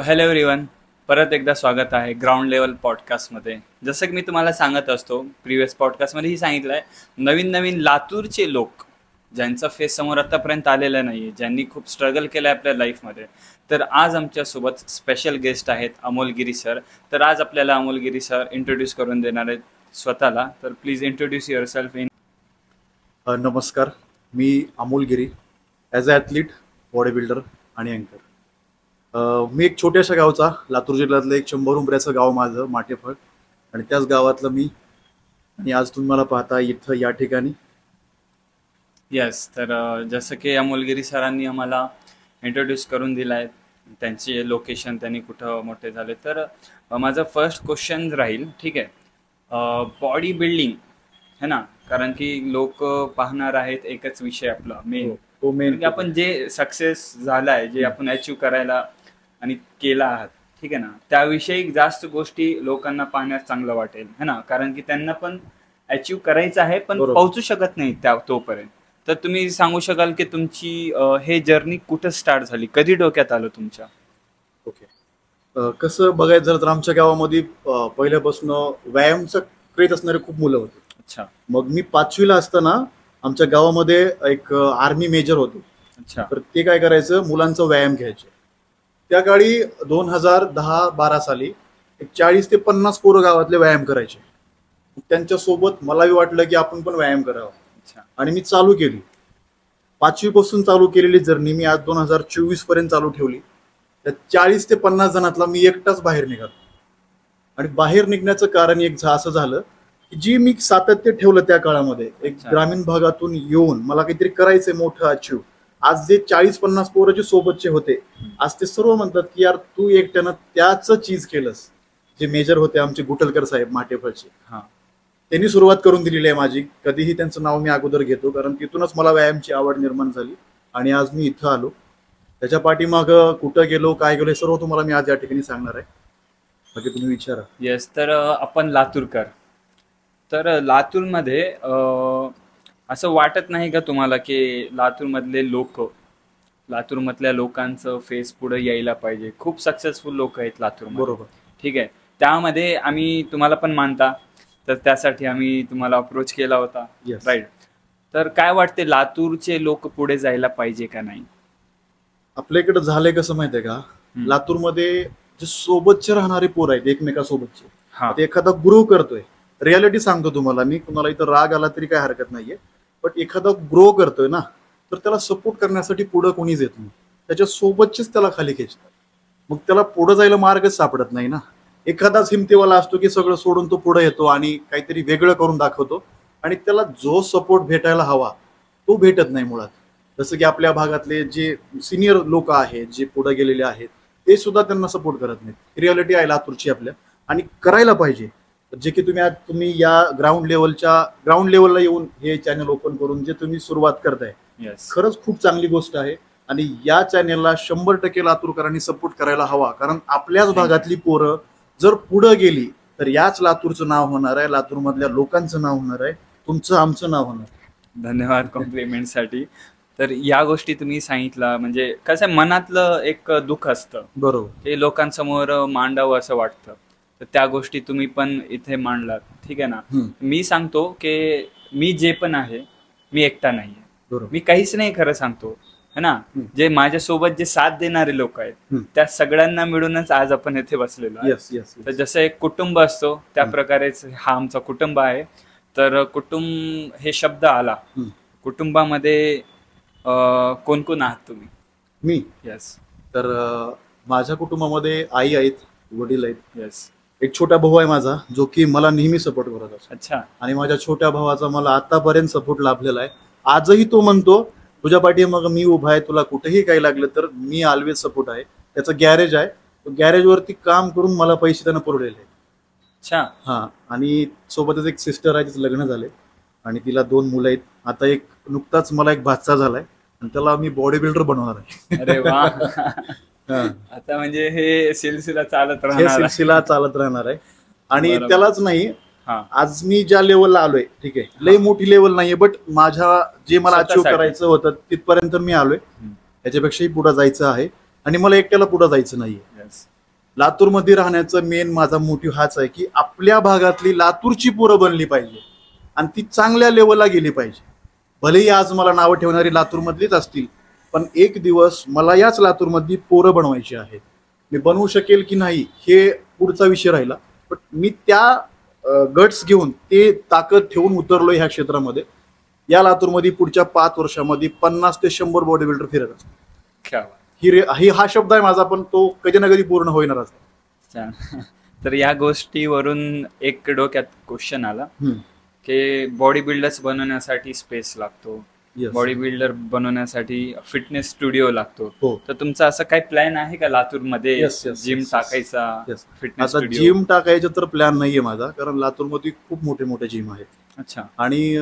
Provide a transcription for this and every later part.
Hello everyone, परत एकदा स्वागत आहे ग्राउंड लेवल पॉडकास्टमध्ये. जसं की मी तुम्हाला सांगत असतो, प्रिव्हियस पॉडकास्टमध्येही सांगितलं आहे, नवीन नवीन लातूरचे लोक ज्यांचा फेस समोर आत्तापर्यंत आलेला नाही आहे, ज्यांनी खूप स्ट्रगल केलं आहे आपल्या लाईफमध्ये. तर आज आमच्यासोबत स्पेशल गेस्ट आहेत अमोल गिरी सर. तर आज आपल्याला अमोल गिरी सर इंट्रोड्यूस करून देणार आहेत स्वतःला. तर please introduce yourself in. नमस्कार, मी Amol Giri, as a athlete, body builder आणि अँकर. मी एक छोट्याशा गावचा, लातूर जिल्ह्यातलं एक 100 उंबऱ्याचं गाव माझं माटेफळ, आणि त्याच गावातलं मी. आणि आज तुम्ही मला पाहता इथं या ठिकाणी. येस, तर जसं की अमोल गिरी सरांनी आम्हाला इंट्रोड्यूस करून दिलं आहे, त्यांचे लोकेशन, त्यांनी कुठं मोठे झाले. तर माझं फर्स्ट क्वेश्चन राहील, ठीक आहे, बॉडी बिल्डिंग है ना, कारण की लोक पाहणार आहेत एकच विषय आपला मेन, तो मेन की आपण जे सक्सेस झाला आहे, जे आपण अचीव करायला आणि केला आहात, ठीक आहे ना, त्याविषयी जास्त गोष्टी लोकांना पाहण्यास चांगलं वाटेल है ना, कारण की त्यांना पण अचीव करायचं आहे पण पोहोचू शकत नाही त्या तोपर्यंत. तर तुम्ही सांगू शकाल की तुमची हे जर्नी कुठं स्टार्ट झाली, कधी डोक्यात आलं तुमच्या? ओके, कसं बघायचं झालं तर आमच्या गावामध्ये पहिल्यापासून व्यायामचं क्रेज असणारे खूप मुलं होते. अच्छा. मग मी 5वीला असताना आमच्या गावामध्ये एक आर्मी मेजर होते. अच्छा. तर ते काय करायचं, मुलांचा व्यायाम घ्यायचे. त्या काळी 2010-12 साली एक 40 ते 50 पोरं गावातले व्यायाम करायचे. त्यांच्यासोबत मलाही वाटलं की आपण पण व्यायाम करावा. अच्छा. आणि मी चालू केली. 5वी पासून चालू केलेली जर्नी मी आज 2024 पर्यंत चालू ठेवली. त्या 40 ते 50 जणातला मी एकटाच बाहेर निघालो. आणि बाहेर निघण्याचं कारण एक असं झालं की जी मी सातत्य ठेवलं त्या काळामध्ये, एक ग्रामीण भागातून येऊन मला काहीतरी करायचंय मोठं अचीव. आज जे 40-50 पोरं जे सोबतचे होते, आज ते सर्व म्हणतात की यार तू एकट्यानं त्याच चीज केलंस. जे मेजर होते आमचे गुटलकर साहेब माटेफळचे, त्यांनी सुरुवात करून दिलेली आहे माझी. कधीही त्यांचं नाव मी अगोदर घेतो, कारण तिथूनच मला व्यायामची आवड निर्माण झाली आणि आज मी इथं आलो. त्याच्या पाठीमाग कुठं गेलो, काय गेलो, हे सर्व तुम्हाला मी आज या ठिकाणी सांगणार आहे. बाकी तुम्ही विचारा. येस, तर आपण लातूरकर, तर लातूरमध्ये असं वाटत नाही का तुम्हाला की लातूरमधले लोक, लातूरमधल्या लोकांचं फेस पुढे यायला पाहिजे? खूप सक्सेसफुल लोक आहेत लातूरमध्ये, बरोबर, ठीक आहे. त्यामध्ये आम्ही तुम्हाला पण मानता, तर त्यासाठी आम्ही तुम्हाला अप्रोच केला होता, राईट? तर काय वाटते, लातूरचे लोक पुढे जायला पाहिजे का नाही? आपल्या इकडे झालंय कसं माहितीये का, लातूरमध्ये जे सोबतचे राहणारे पोर आहेत एकमेकासोबतचे, एखादा ग्रो करतोय, रियालिटी सांगतो तुम्हाला मी, कुणाला इथं राग आला तरी काय हरकत नाहीये, पण एखादा ग्रो करतोय ना, तर त्याला सपोर्ट करण्यासाठी पुढं कोणीच येत नाही. त्याच्या सोबतचेच त्याला खाली खेचतात. मग त्याला पुढे जायला मार्गच सापडत नाही ना. एखादाच हिमतीवाला असतो की सगळं सोडून तो पुढे येतो आणि काहीतरी वेगळं करून दाखवतो, आणि त्याला जो सपोर्ट भेटायला हवा तो भेटत नाही मुळात. जसं की आपल्या भागातले जे सिनियर लोक आहेत, जे पुढे गेलेले आहेत, ते सुद्धा त्यांना सपोर्ट करत नाहीत. रियालिटी आहे लातूरची आपल्या, आणि करायला पाहिजे. जे की तुम्ही या ग्राउंड लेवलला येऊन हे चॅनल ओपन करून जे तुम्ही सुरुवात करताय, खरंच खूप चांगली गोष्ट आहे. आणि या चॅनलला 100% लातूरकरांनी सपोर्ट करायला हवा, कारण आपल्याच भागातली पोरं जर पुढे गेली तर याच लातूरचं नाव होणार आहे, लातूरमधल्या लोकांचं नाव होणार आहे, तुमचं आमचं नाव होणार. धन्यवाद कॉम्प्लिमेंटसाठी. तर या गोष्टी तुम्ही सांगितलं, म्हणजे कसं मनातलं एक दुःख असतं, बरोबर, ते लोकांसमोर मांडावं असं वाटतं. तर त्या गोष्टी तुम्ही पण इथे मांडलात, ठीक आहे ना. मी सांगतो की मी जे पण आहे, मी एकटा नाहीये, मी काहीच नाही, खरं सांगतो है ना. जे माझ्यासोबत जे साथ देणारे लोक आहेत, त्या सगळ्यांना मिळूनच आज आपण इथे बसलेलो आहे. तर जसं एक कुटुंब असतो, त्या प्रकारेच हा आमचा कुटुंब आहे. तर कुटुंब हे शब्द आला, कुटुंबामध्ये कोण कोण आहात तुम्ही? मी, येस, तर माझ्या कुटुंबामध्ये आई आहेत, वडील आहेत, येस, एक छोटा भाऊ आहे माझा, जो की मला नेहमी सपोर्ट करत असतो. अच्छा. आणि माझ्या छोट्या भावाचा मला आतापर्यंत सपोर्ट लाभलेला आहे. आजही तो म्हणतो तुझ्या पाठी मग मी उभा आहे, तुला कुठेही काही लागलं तर मी ऑलवेज सपोर्ट आहे. त्याचं गॅरेज आहे, गॅरेजवरती काम करून मला पैसे त्यानं पुरवलेले आहेत. अच्छा. हा, आणि सोबतच एक सिस्टर आहे, तिचं लग्न झालंय आणि तिला 2 मुलं आहेत. आता एक नुकताच मला एक भाचा झालाय आणि त्याला मी बॉडी बिल्डर बनवणार आहे. अरे वा. आता म्हणजे हे सिलसिला चालत राहणार आहे. आणि त्यालाच नाही, आज मी ज्या लेवलला आलोय, ठीक आहे, लई मोठी लेवल नाहीये, बट माझ्या जे मला अचीव करायचं होतं तिथपर्यंत मी आलोय. याच्यापेक्षाही पुढे जायचं आहे आणि मला एकट्याला पुढे जायचं नाहीये. लातूरमध्ये राहण्याचं मेन माझा मोटिव्ह हाच आहे की आपल्या भागातली लातूरची पोरं बनली पाहिजे आणि ती चांगल्या लेवलला गेली पाहिजे. भलेही आज मला नावं ठेवणारी लातूरमधलीच असतील, पण एक दिवस मला याच लातूरमधली पोरं बनवायची आहेत. मी बनवू शकेल की नाही हे पुढचा विषय राहिला, पण मी त्या गट्स घेऊन ते ताकद ठेवून उतरलोय ह्या क्षेत्रामध्ये. या लातूरमध्ये पुढच्या 5 वर्षामध्ये 50 ते 100 बॉडी बिल्डर फिरत असतात. ही हा शब्द आहे माझा, पण तो कधी ना कधी पूर्ण होईनारच. तर या गोष्टीवरून एक डोक्यात क्वेश्चन आला की बॉडी बिल्डर्स बनवण्यासाठी स्पेस लागतो, बॉडी बिल्डर बनवण्यासाठी फिटनेस स्टुडिओ लागतो. तर तुमचा असं काही प्लॅन आहे का लातूरमध्ये जिम टाकायचा? फिटनेस स्टुडिओ जिम टाकायचं तर प्लॅन नाहीये माझा, कारण लातूरमध्ये खूप मोठे मोठे जिम आहेत. अच्छा. आणि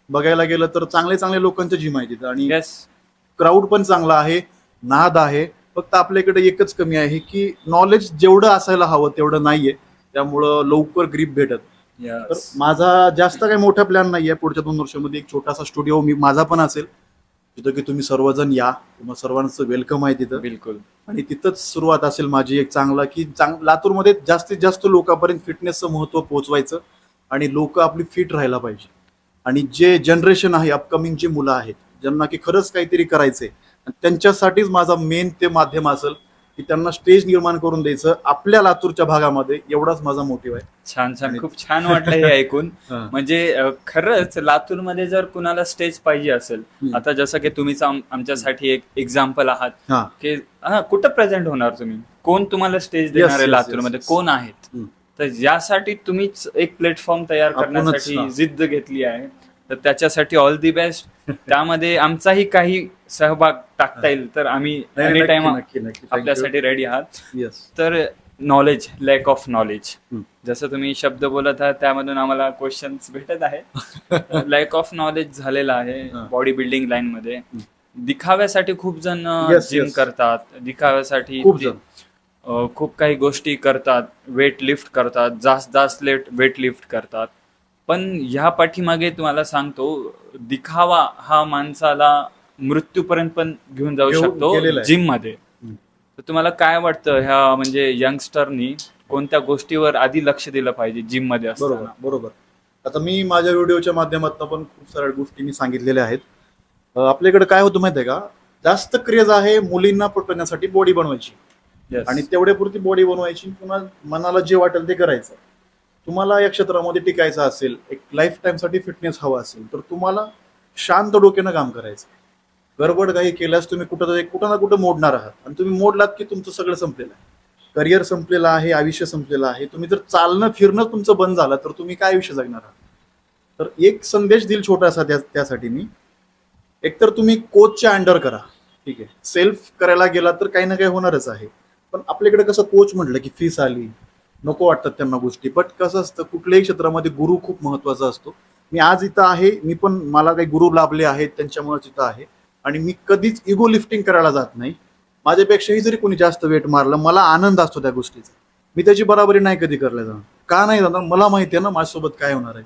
बघायला गेलं तर चांगले चांगले लोकांचे जिम आहे तिथं, आणि क्राऊड पण चांगला आहे, नाद आहे. फक्त आपल्याकडे एकच कमी आहे की नॉलेज जेवढं असायला हवं तेवढं नाहीये, त्यामुळं लवकर ग्रीप भेटत. तर माझा जास्त काही मोठा प्लॅन नाहीये. पुढच्या 2 वर्षामध्ये एक छोटासा स्टुडिओ माझा पण असेल, तिथं की तुम्ही सर्वजण या, तुम्हाला सर्वांचं वेलकम आहे तिथं. बिलकुल. आणि तिथंच सुरुवात असेल माझी एक चांगला की लातूरमध्ये जास्तीत जास्त लोकांपर्यंत फिटनेसचं महत्त्व पोहोचवायचं आणि लोक आपली फिट राहायला पाहिजे. आणि जे जनरेशन आहे, अपकमिंग जी मुलं आहेत ज्यांना की खरंच काहीतरी करायचंय, त्यांच्यासाठीच माझा मेन ते माध्यम असेल की त्यांना स्टेज निर्माण करून द्यायचं आपल्या लातूरच्या भागामध्ये. एवढाच माझा मोटिव्ह आहे. छान छान, खूप छान वाटलं हे ऐकून. म्हणजे खरंच लातूरमध्ये जर कुणाला स्टेज पाहिजे असेल, आता जसं की तुम्हीच आमच्यासाठी एक एक्झाम्पल आहात की कुठं प्रेझेंट होणार तुम्ही, कोण तुम्हाला स्टेज देणार आहे लातूरमध्ये, कोण आहेत. तर यासाठी तुम्हीच एक प्लॅटफॉर्म तयार करण्यासाठी जिद्द घेतली आहे. तर त्याच्यासाठी ऑल दी बेस्ट. त्यामध्ये आमचाही काही सहभाग टाकता येईल तर आम्ही एनी टाइम आपल्यासाठी रेडी आहात. तर नॉलेज, लॅक ऑफ नॉलेज, जसं तुम्ही शब्द बोलत आहात त्यामधून आम्हाला क्वेश्चन्स भेटत आहे. लॅक ऑफ नॉलेज झालेला आहे बॉडी बिल्डिंग लाईन मध्ये. दिखाव्यासाठी खूप जण जिम करतात, दिखाव्यासाठी खूप काही गोष्टी करतात, वेट लिफ्ट करतात, जास्त वेट लिफ्ट करतात. पण ह्या पाठीमागे तुम्हाला सांगतो, दिखावा हा माणसाला मृत्यूपर्यंत पण घेऊन जाऊ शकतो जिम मध्ये. तर तुम्हाला काय वाटतं, ह्या म्हणजे यंगस्टरनी कोणत्या गोष्टीवर आधी लक्ष दिलं पाहिजे जिम मध्ये असताना? बरोबर. आता मी माझ्या व्हिडिओच्या माध्यमातून पण खूप साऱ्या गोष्टी मी सांगितलेल्या आहेत. आपल्याकडे काय होतं माहितीये का, जास्त क्रेज आहे मुलींना पटवण्यासाठी बॉडी बनवायची, आणि तेवढ्यापुरती बॉडी बनवायची, पुन्हा मनाला जे वाटेल ते करायचं. तुम्हाला या क्षेत्रामध्ये टिकायचं असेल, एक लाईफ टाइम साठी फिटनेस हवा असेल, तर तुम्हाला शांत डोक्यानं काम करायचं. गडबड काही केल्यास तुम्ही कुठं ना कुठं मोडणार आहात, आणि तुम्ही मोडलात की तुमचं सगळं संपलेलं आहे. करिअर संपलेलं आहे, आयुष्य संपलेलं आहे. तुम्ही जर चालणं फिरणं तुमचं बंद झालं तर तुम्ही काय आयुष्य जगणार आहात? तर एक संदेश देईल छोटासा त्यासाठी मी. एकतर तुम्ही कोचच्या अंडर करा, ठीक आहे. सेल्फ करायला गेला तर काही ना काही होणारच आहे, पण आपल्याकडे कसं कोच म्हटलं की फीस आली, नको वाटतात त्यांना गोष्टी. बट कसं असतं, कुठल्याही क्षेत्रामध्ये गुरु खूप महत्वाचा असतो. मी आज इथं आहे, मी पण मला काही गुरु लाभले आहेत त्याच्यामुळेच इथं आहे. आणि मी कधीच इगो लिफ्टिंग करायला जात नाही. माझ्यापेक्षाही जरी कोणी जास्त वेट मारलं, मला आनंद असतो त्या गोष्टीचा. मी त्याची बराबरी नाही कधी करायला जाणार. का नाही जाणार, मला माहिती आहे ना माझ्यासोबत काय होणार आहे.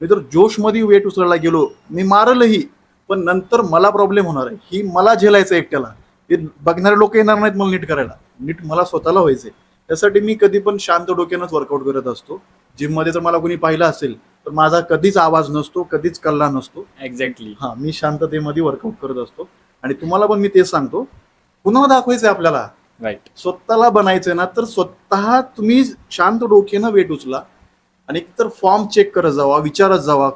मी जर जोशमध्ये वेट उचलायला गेलो, मी मारलही, पण नंतर मला प्रॉब्लेम होणार आहे. ही मला झेलायचं एकट्याला. बघणारे लोक येणार नाहीत मला नीट करायला, नीट मला स्वतःला व्हायचंय. त्यासाठी मी कधी पण शांत डोक्यानंच वर्कआउट करत असतो. जिम मध्ये जर मला कोणी पाहिलं असेल तर माझा कधीच आवाज नसतो, कधीच कल्ला नसतो. एक्झॅक्टली. मी शांततेमध्ये वर्कआउट करत असतो. आणि तुम्हाला पण मी तेच सांगतो, पुन्हा दाखवायचंय आपल्याला, राईट, स्वतःला बनायचंय ना, तर स्वतः तुम्ही शांत डोक्यानं वेट उचला. आणि एकतर फॉर्म चेक करत जावा, विचारत जावा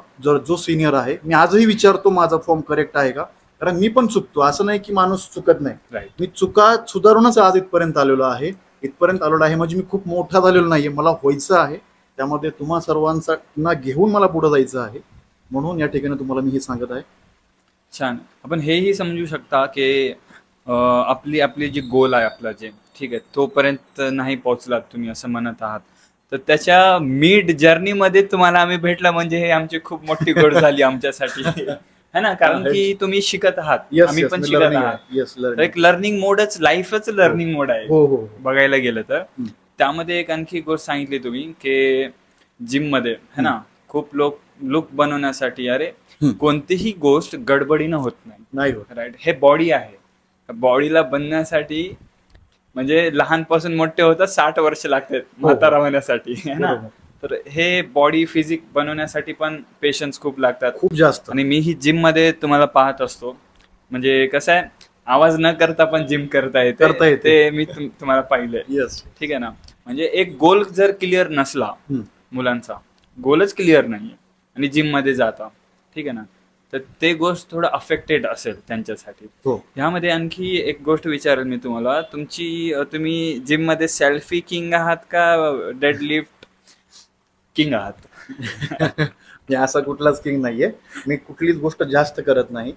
जो सिनियर आहे. मी आजही विचारतो माझा फॉर्म करेक्ट आहे का, कारण मी पण चुकतो. असं नाही की माणूस चुकत नाही. मी चुका सुधारूनच आज इथपर्यंत आलेलो आहे. म्हणजे मी खूप मोठा झालेलो नाहीये, मला व्हायचं आहे. त्यामध्ये तुम्हा सर्वांना घेऊन मला पुढे जायचं आहे. म्हणून या ठिकाणी तुम्हाला मी हे सांगत आहे. छान. आपण हेही समजू शकता की आपली जी गोल आहे आपला, जे ठीक आहे, तोपर्यंत नाही पोहोचलात तुम्ही असं म्हणत आहात, तर त्याच्या मिड जर्नी मध्ये तुम्हाला आम्ही भेटला म्हणजे हे आमची खूप मोठी गोड झाली आमच्यासाठी, है ना. कारण की तुम्ही शिकत आहात, आम्ही पण शिकत आहात. एक लर्निंग मोडच, लाईफच लर्निंग मोड आहे बघायला गेलं तर. त्यामध्ये एक आणखी गोष्ट सांगितली तुम्ही की जिम मध्ये, है ना, खूप लोक लुक बनवण्यासाठी, अरे कोणतीही गोष्ट गडबडीनं होत नाही, राईट. हे बॉडी आहे, बॉडीला बनण्यासाठी म्हणजे लहानपासून मोठे होतात 60 वर्ष लागतात म्हातारा होण्यासाठी है ना. तर हे बॉडी फिजिक बनवण्यासाठी पण पेशन्स खूप लागतात, खूप जास्त. आणि मी ही जिम मध्ये तुम्हाला पाहत असतो, म्हणजे कसं आहे, आवाज न करता पण जिम करता येते ते मी तुम्हाला पाहिलंय. ठीक आहे ना. म्हणजे एक गोल जर क्लिअर नसला मुलांचा, गोलच क्लिअर नाहीये आणि जिम मध्ये जाता, ठीक आहे ना, तर ते गोष्ट थोडं अफेक्टेड असेल त्यांच्यासाठी. ह्यामध्ये आणखी एक गोष्ट विचारेल मी तुम्हाला, तुम्ही जिम मध्ये सेल्फी किंग आहात का डेडलिफ्ट किंग आहात? असा कुठलाच किंग नाहीये. मी कुठलीच गोष्ट जास्त करत नाही.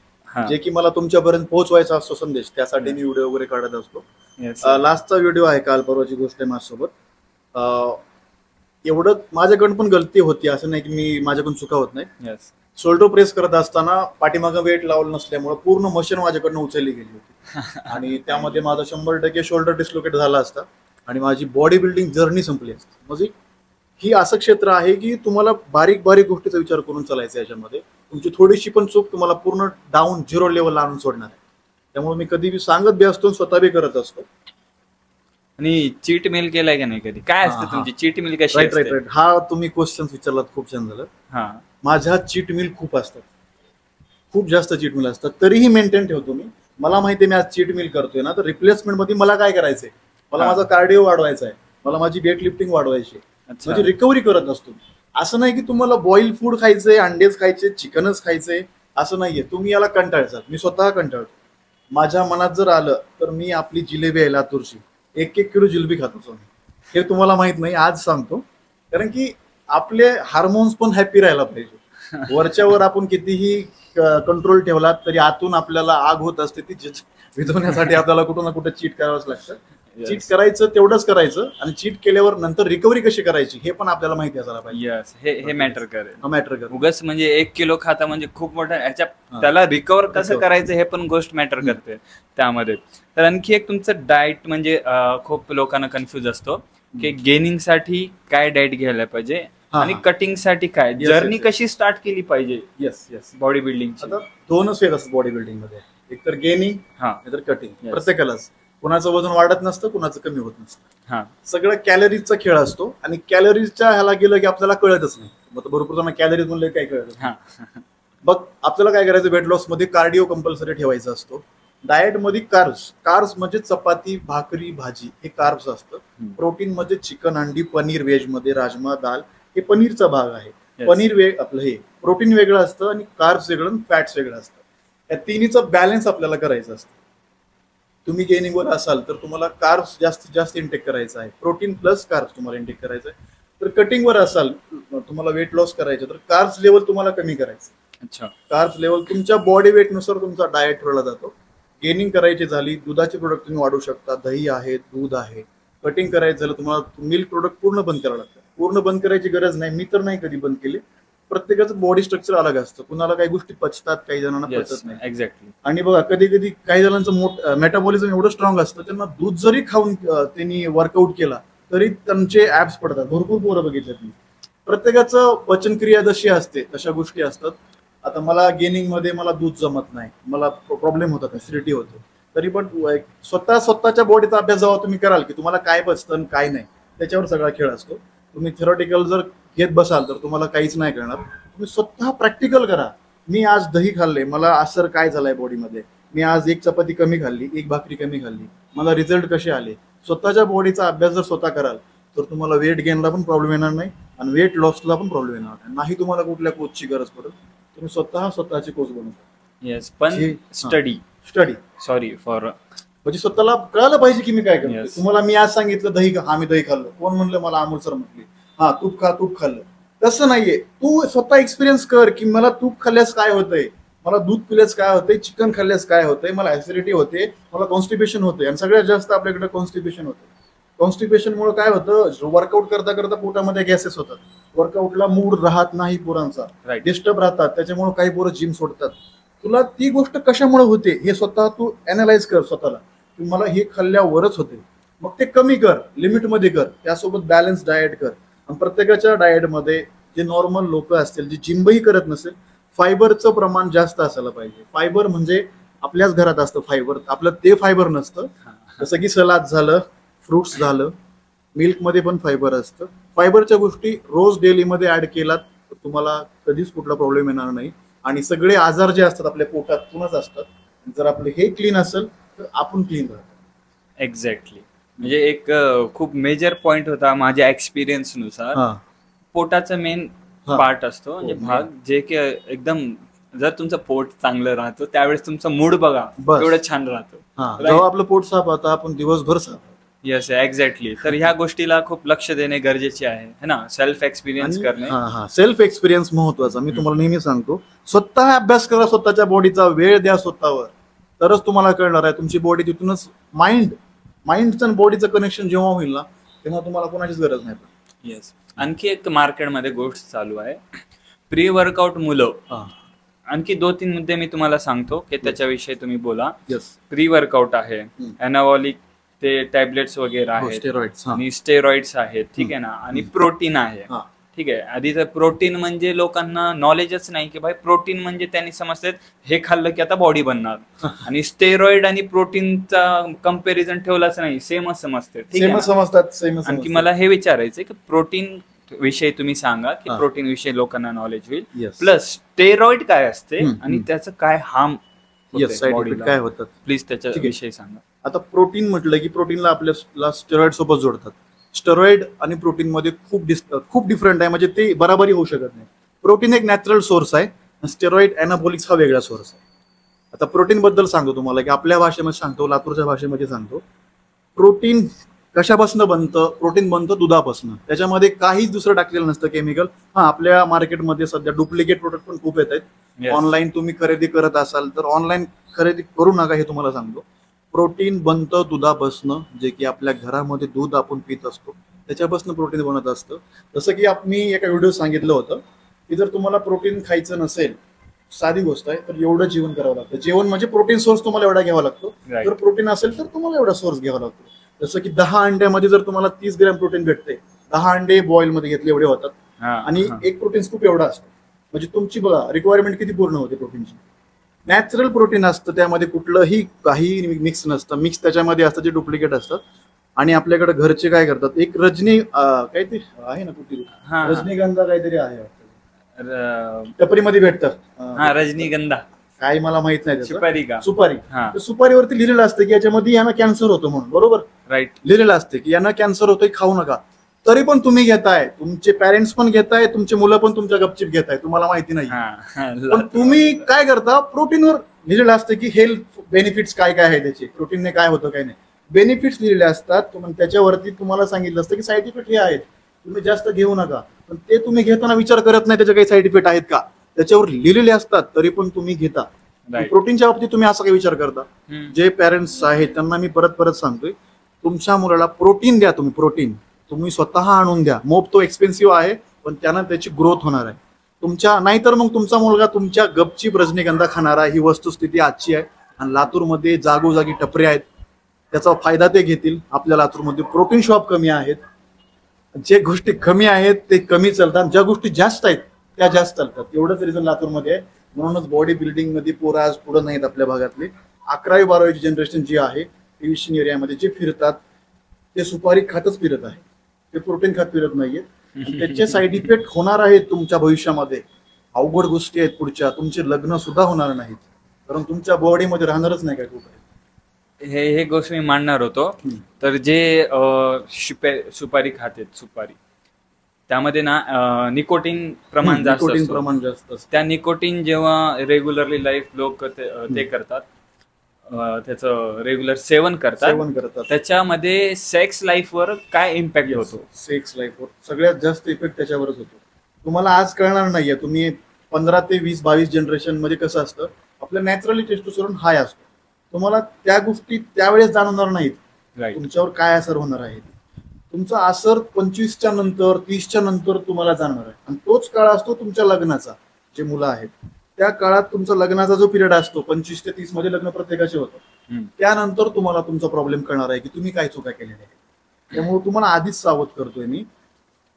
जे की मला तुमच्यापर्यंत पोहोचवायचा असतो संदेश, त्यासाठी मी व्हिडिओ वगैरे काढत असतो. लास्टचा व्हिडिओ आहे, काल परवाची गोष्ट आहे माझ्यासोबत. एवढं माझ्याकडून पण गलती होती, असं नाही की माझ्याकडून चुका होत नाही. शोल्डर प्रेस करत असताना पाठीमागं वेट लावलं नसल्यामुळे पूर्ण मशीन माझ्याकडनं उचलली गेली होती आणि त्यामध्ये माझा 100% शोल्डर डिस्लोकेट झाला असता आणि माझी बॉडी बिल्डिंग जर्नी संपली असते. म्हणजे ही असं क्षेत्र आहे की तुम्हाला बारीक बारीक गोष्टीचा विचार करून चालायचं. याच्यामध्ये तुमची थोडीशी पण चूक तुम्हाला पूर्ण डाऊन 0 लेवलला आणून सोडणार आहे. त्यामुळे मी कधी सांगत बी असतो, स्वतः बी करत असतो. आणि चीट मील केलाय का नाही कधी? काय असतं तुमची चीट मील कशी? राईट. हा तुम्ही क्वेश्चन विचारलात, खूप छान झालं. माझ्या चीट मील खूप असतात, खूप जास्त चीट मील असतात, तरीही मेंटेन ठेवतो मी. मला माहिती आहे मी आज चीट मील करतोय ना, तर रिप्लेसमेंट मध्ये मला काय करायचंय, मला माझा कार्डिओ वाढवायचा आहे, मला माझी वेट लिफ्टिंग वाढवायची, म्हणजे रिकव्हरी करत असतो. असं नाही की तुम्हाला बॉईल फूड खायचंय, अंडेच खायचे, चिकनच खायचंय, असं नाहीये. तुम्ही याला कंटाळतात, मी स्वतः कंटाळतो. माझ्या मनात जर आलं तर मी आपली जिलेबी आहे लातूरची, 1-1 किलो जिलेबी खातो. हे तुम्हाला माहित नाही, आज सांगतो. कारण की आपले हार्मोन्स पण हॅपी राहायला पाहिजे. वरच्यावर आपण कितीही कंट्रोल ठेवला तरी आतून आपल्याला आग होत असते, ती विझवण्यासाठी आपल्याला कुठं ना कुठं चीट करावंच लागतं. चीट करायचं तेवढंच करायचं, आणि चीट केल्यावर नंतर रिकव्हरी कशी करायची हे पण आपल्याला माहिती असायला पाहिजे. हे मॅटर करेल. उगाच म्हणजे 1 किलो खाता म्हणजे खूप मोठा, त्याला रिकव्हर कसं करायचं हे पण गोष्ट मॅटर करते त्यामध्ये. तर आणखी एक तुमचं डाएट, म्हणजे खूप लोकांना कन्फ्युज असतो की गेनिंग साठी काय डाएट घ्यायला पाहिजे आणि कटिंग साठी काय, जर्नी कशी स्टार्ट केली पाहिजे. Yes body building. आता 2च फेज असतात बॉडी बिल्डिंग मध्ये, एक तर गेनिंग, नाहीतर कटिंग. प्रत्येकालाच कुणाचं वजन वाढत नसतं, कुणाचं कमी होत नसतं. सगळं कॅलरीजचा खेळ असतो, आणि कॅलरीजच्या ह्याला गेलं की आपल्याला कळतच नाही. मग भरपूर जण कॅलरीज म्हणले काय कळत. बघ आपल्याला काय करायचं, वेट लॉस मध्ये कार्डिओ कंपल्सरी ठेवायचा असतो. डाएट मध्ये कार्ब्स म्हणजे चपाती, भाकरी, भाजी, हे कार्ब्स असतं. प्रोटीन मध्ये चिकन, अंडी, पनीर, व्हेज मध्ये राजमा, दाल, हे पनीरचा भाग आहे. पनीर आपलं हे प्रोटीन वेगळं असतं, आणि कार्ब्स वेगळं, फॅट्स वेगळं असतं. या तिन्हीचा बॅलन्स आपल्याला करायचं असतं. तुम्ही गेनिंगवर असाल तर तुम्हाला कार्ब्स जास्तीत जास्त इंटेक करायचं आहे, प्रोटीन प्लस कार्ब्स तुम्हाला इंटेक करायचं आहे. तर कटिंगवर असाल, तुम्हाला वेट लॉस करायचं, तर कार्ब्स लेवल तुम्हाला कमी करायचं. कार्ब्स लेवल तुमच्या बॉडी वेट नुसार तुमचा डाएट ठरवला जातो. गेनिंग करायची झाली, दुधाचे प्रोडक्ट तुम्ही वाढवू शकता, दही आहे, दूध आहे. कटिंग करायचं झालं तुम्हाला मिल्क प्रोडक्ट पूर्ण बंद करावं लागतं. पूर्ण बंद करायची गरज नाही, मी तर नाही कधी बंद केली. प्रत्येकाचं बॉडी स्ट्रक्चर अलग असतं, कुणाला काही गोष्टी पचतात, काही जणांना पचत नाही. एक्झॅक्टली. आणि बघा कधी कधी काही जणांचं मेटाबॉलिझम एवढं स्ट्रॉंग असतं, त्यांना दूध जरी खाऊन त्यांनी वर्कआउट केला तरी त्यांचे ऍप्स पडतात. भरपूर पोरं बघितल्यात मी. प्रत्येकाचं पचनक्रिया जशी असते तशा गोष्टी असतात. आता मला गेनिंग मध्ये मला दूध जमत नाही, मला प्रॉब्लेम होतात, ऍसिडिटी होते. तरी पण स्वतःच्या बॉडीचा अभ्यास जेव्हा तुम्ही कराल की तुम्हाला काय पचतं काय नाही, त्याच्यावर सगळा खेळ असतो. तुम्ही थेरॉटिकल जर घेत बसाल तर तुम्हाला काहीच नाही करणार. तुम्ही स्वतः प्रॅक्टिकल करा. मी आज दही खाल्ले, मला असर काय झालाय बॉडीमध्ये, मी आज 1 चपाती कमी खाल्ली, 1 भाकरी कमी खाल्ली, मला रिझल्ट कसे आले. स्वतःच्या बॉडीचा अभ्यास जर स्वतः कराल तर तुम्हाला वेट गेनला पण प्रॉब्लेम येणार नाही, आणि वेट लॉसला पण प्रॉब्लेम येणार नाही. तुम्हाला कुठल्या कोचची गरज पडत, तुम्ही स्वतःची कोच बनवता. येस, पण स्टडी सॉरी फॉर, म्हणजे स्वतःला कळायला पाहिजे की मी काय करतो. तुम्हाला मी आज सांगितलं दही खा, आम्ही दही खाल्लं, कोण म्हणलं मला अमूल सर म्हटले तूप खा, तूप खाल्लं. तसं नाहीये. तू स्वतः एक्सपिरियन्स कर की मला तूप खाल्ल्यास काय होतंय, मला दूध पिल्यास काय होतंय, चिकन खाल्ल्यास काय होतंय, मला ऍसिडिटी होते, मला कॉन्स्टिपेशन होते. आणि सगळ्यात जास्त आपल्याकडे कॉन्स्टिपेशन होते. कॉन्स्टिपेशनमुळे काय होतं, वर्कआउट करता करता पोटामध्ये गॅसेस होतात, वर्कआउटला मूड राहत नाही पोरांचा, डिस्टर्ब राहतात, त्याच्यामुळे काही पोरं जिम सोडतात. तुला ती गोष्ट कशामुळे होते हे स्वतः तू अनालाइज कर स्वतःला, की मला हे खाल्ल्यावरच होते. मग ते कमी कर, लिमिटमध्ये कर, त्यासोबत बॅलन्स डाएट कर. आणि प्रत्येकाच्या डाएटमध्ये जे नॉर्मल लोक असतील, जे जिमही करत नसेल, फायबरचं प्रमाण जास्त असायला पाहिजे. फायबर म्हणजे आपल्याच घरात असतं फायबर, आपलं ते फायबर नसतं. जसं की सलाद झालं, फ्रुट्स झालं, मिल्कमध्ये पण फायबर असतं. फायबरच्या गोष्टी रोज डेलीमध्ये ऍड केलात तर तुम्हाला कधीच कुठला प्रॉब्लेम येणार नाही. आणि सगळे आजार जे असतात आपल्या पोटातूनच असतात. जर आपले हे क्लीन असेल तर आपण क्लीन राहतो. एक्झॅक्टली. म्हणजे एक खूप मेजर पॉइंट होता माझ्या एक्सपिरियन्स नुसार. पोटाचा मेन पार्ट असतो म्हणजे भाग, जे की एकदम जर तुमचं पोट चांगलं राहतं त्यावेळेस तुमचा मूड बघा एवढं छान राहतो. जेव्हा आपलं पोट साफ होतं आपण दिवसभर साफ. Yes, exactly. तर ह्या गोष्टीला खूप लक्ष देणे गरजेचे आहे ना, सेल्फ एक्सपिरियन्स करणे. सेल्फ एक्सपिरियन्स महत्वाचा. मी तुम्हाला नेहमी सांगतो, स्वतः अभ्यास करा, स्वतःच्या बॉडीचा वेळ द्या स्वतःवर, तरच तुम्हाला कळणार आहे तुमची बॉडी. तिथूनच माइंडचं आणि बॉडीचं कनेक्शन जेव्हा होईल ना तेव्हा तुम्हाला कोणाचीच गरज नाही. येस. आणखी एक मार्केटमध्ये गोष्ट चालू आहे, प्री वर्कआउट मुलं. आणखी 2-3 मुद्दे मी तुम्हाला सांगतो की त्याच्याविषयी तुम्ही बोला. प्री वर्कआउट आहे, एनाबॉलिक ते टॅबलेट्स वगैरे आहेत आणि स्टेरॉइड्स आहेत, ठीक आहे ना, आणि प्रोटीन आहे. ठीक आहे. आधी तर प्रोटीन म्हणजे लोकांना नॉलेजच नाही की भाई प्रोटीन म्हणजे त्यांनी समजतात हे खाल्लं की आता बॉडी बनणार. आणि स्टेरॉइड आणि प्रोटीनचा कंपॅरिझन ठेवलाच नाही, सेमच समजते. ठीक आहे. आणखी मला हे विचारायचं की प्रोटीन विषयी तुम्ही सांगा की प्रोटीन विषयी लोकांना नॉलेज होईल. प्लस स्टेरॉइड काय असते आणि त्याचं काय हार्म काय होतात, प्लीज त्याच्या विषयी सांगा. आता प्रोटीन म्हटलं की प्रोटीनला आपल्याला स्टेरॉइड सोबत जोडतात. स्टेरॉइड आणि प्रोटीन मध्ये खूप डिफरंट आहे, म्हणजे ते बराबरी होऊ शकत नाही. प्रोटीन एक नॅचरल सोर्स आहे, स्टेरॉइड अॅनाबॉलिक्स हा वेगळा सोर्स आहे. आता प्रोटीन बद्दल सांगतो तुम्हाला की आपल्या भाषेमध्ये सांगतो, लातूरच्या भाषेमध्ये सांगतो. प्रोटीन कशापासून बनतं? प्रोटीन बनतं दुधापासून. त्याच्यामध्ये काहीच दुसरं टाकलेलं नसतं केमिकल. आपल्या मार्केटमध्ये सध्या डुप्लिकेट प्रोडक्ट पण खूप येत आहेत. ऑनलाईन तुम्ही खरेदी करत असाल तर ऑनलाईन खरेदी करू नका, हे तुम्हाला सांगतो. प्रोटीन बनतं दुधापासून, जे की आपल्या घरामध्ये दूध आपण पित असतो त्याच्यापासून प्रोटीन बनत असतं. जसं की मी एका व्हिडिओ सांगितलं होतं की जर तुम्हाला प्रोटीन खायचं नसेल, साधी गोष्ट आहे, तर एवढं जेवण करावं लागतं. जेवण म्हणजे प्रोटीन सोर्स तुम्हाला एवढा घ्यावा लागतो. जर प्रोटीन असेल तर तुम्हाला एवढा सोर्स घ्यावा लागतो. जसं की 10 अंड्यामध्ये जर तुम्हाला 30 ग्रॅम प्रोटीन भेटते, 10 अंडे बॉईल मध्ये घेतले एवढे होतात. आणि एक प्रोटीन स्कूप एवढा असतो. म्हणजे तुमची बघा रिक्वायरमेंट किती पूर्ण होते प्रोटीनची. नॅचरल प्रोटीन असतं, त्यामध्ये कुठलंही काही मिक्स नसतं. मिक्स त्याच्यामध्ये असतं जे डुप्लिकेट असतं. आणि आपल्याकडे घरचे काय करतात, एक रजनी काय ते आहे ना कुठली रजनीगंधा काहीतरी आहे टपरीमध्ये भेटतं. रजनीगंधा काय मला माहित नाही. सुपारी. सुपारीवरती लिहिलेलं असतं की याच्यामध्ये यांना कॅन्सर होतो म्हणून, बरोबर? राईट. लिहिलेलं असतं की यांना कॅन्सर होतोय, खाऊ नका. तरी पण तुम्ही घेताय, तुमचे पॅरेंट्स पण घेताय, तुमचे मुलं पण तुमच्या गपचिप घेताय, तुम्हाला माहिती नाही. पण तुम्ही काय करता, प्रोटीनवर लिहिलेलं असतं की हेल्थ बेनिफिट्स काय काय आहे त्याचे, प्रोटीनने काय होतं काय नाही, बेनिफिट्स लिहिलेले असतात. त्याच्यावरती तुम्हाला सांगितलं असतं की साईड इफेक्ट हे आहेत, तुम्ही जास्त घेऊ नका. पण ते तुम्ही घेताना विचार करत नाही त्याचे काही साईड इफेक्ट आहेत का, त्याच्यावर लिहिलेले असतात तरी पण तुम्ही घेता. प्रोटीनच्या बाबतीत तुम्ही असा काही विचार करता. जे पेरेंट्स आहेत त्यांना मी परत परत सांगतोय, तुमच्या मुलाला प्रोटीन द्या. तुम्ही स्वतः आणून द्या. मोप तो एक्सपेन्सिव्ह आहे, पण त्यानं त्याची ग्रोथ होणार आहे तुमच्या. नाहीतर मग तुमचा मुलगा तुमच्या गपचीप रजनीगंधा खाणारा, ही वस्तुस्थिती आजची आहे. आणि लातूरमध्ये जागोजागी टपरे आहेत, त्याचा फायदा ते घेतील. आपल्या लातूरमध्ये प्रोटीन शॉप कमी आहेत, जे गोष्टी कमी आहेत ते कमी चालतात, ज्या गोष्टी जास्त आहेत त्या जास्त चालतात. एवढंच रिझन लातूरमध्ये आहे. म्हणूनच बॉडी बिल्डिंग मध्ये पोरं आज पुढे नाहीत आपल्या भागातले. 11वी-12वीची जनरेशन जी आहे टेन्शन एरियामध्ये जे फिरतात ते सुपारी खातच फिरत आहे, ते प्रोटीन खात फिरत नाहीये. त्याचे साईड इफेक्ट होणार आहेत तुमच्या भविष्यामध्ये. अवघड गोष्टी आहेत पुढच्या. तुमचे लग्न सुद्धा होणार नाहीत, कारण तुमच्या बॉडीमध्ये राहणारच नाही काय कुठे. हे गोष्ट मी मांडणार होतो. तर जे सुपारी खातेत, सुपारी त्यामध्ये ना निकोटीन प्रमाण जास्त असतं. त्या निकोटीन जेव्हा रेग्युलरली लाईफ लोक ते करतात, त्याचं रेग्युलर सेवन करतात, त्याच्यामध्ये सेक्स लाईफवर काय इम्पॅक्ट होतो? सेक्स लाईफवर सगळ्यात जास्त इफेक्ट त्याच्यावरच होतो. तुम्हाला आज कळणार नाहीये. तुम्ही 15 ते 20-22 जनरेशन मध्ये कसं असतं, आपलं नॅचरली टेस्टोस्टेरोन हाय असतो. तुम्हाला त्या गोष्टी त्यावेळेस जाणवणार नाहीत, तुमच्यावर काय असर होणार आहे. तुमचा असर 25च्या नंतर 30च्या नंतर तुम्हाला जाणणार आहे. आणि तोच काळ असतो तुमच्या लग्नाचा. जे मुलं आहेत त्या काळात तुमचा लग्नाचा जो पिरियड असतो 25 ते 30 मध्ये लग्न प्रत्येकाचे होतं, त्यानंतर तुम्हाला तुमचा प्रॉब्लेम कळणार आहे की तुम्ही काय चुका केलेल्या आहेत. त्यामुळे तुम्हाला आधीच सावध करतोय मी.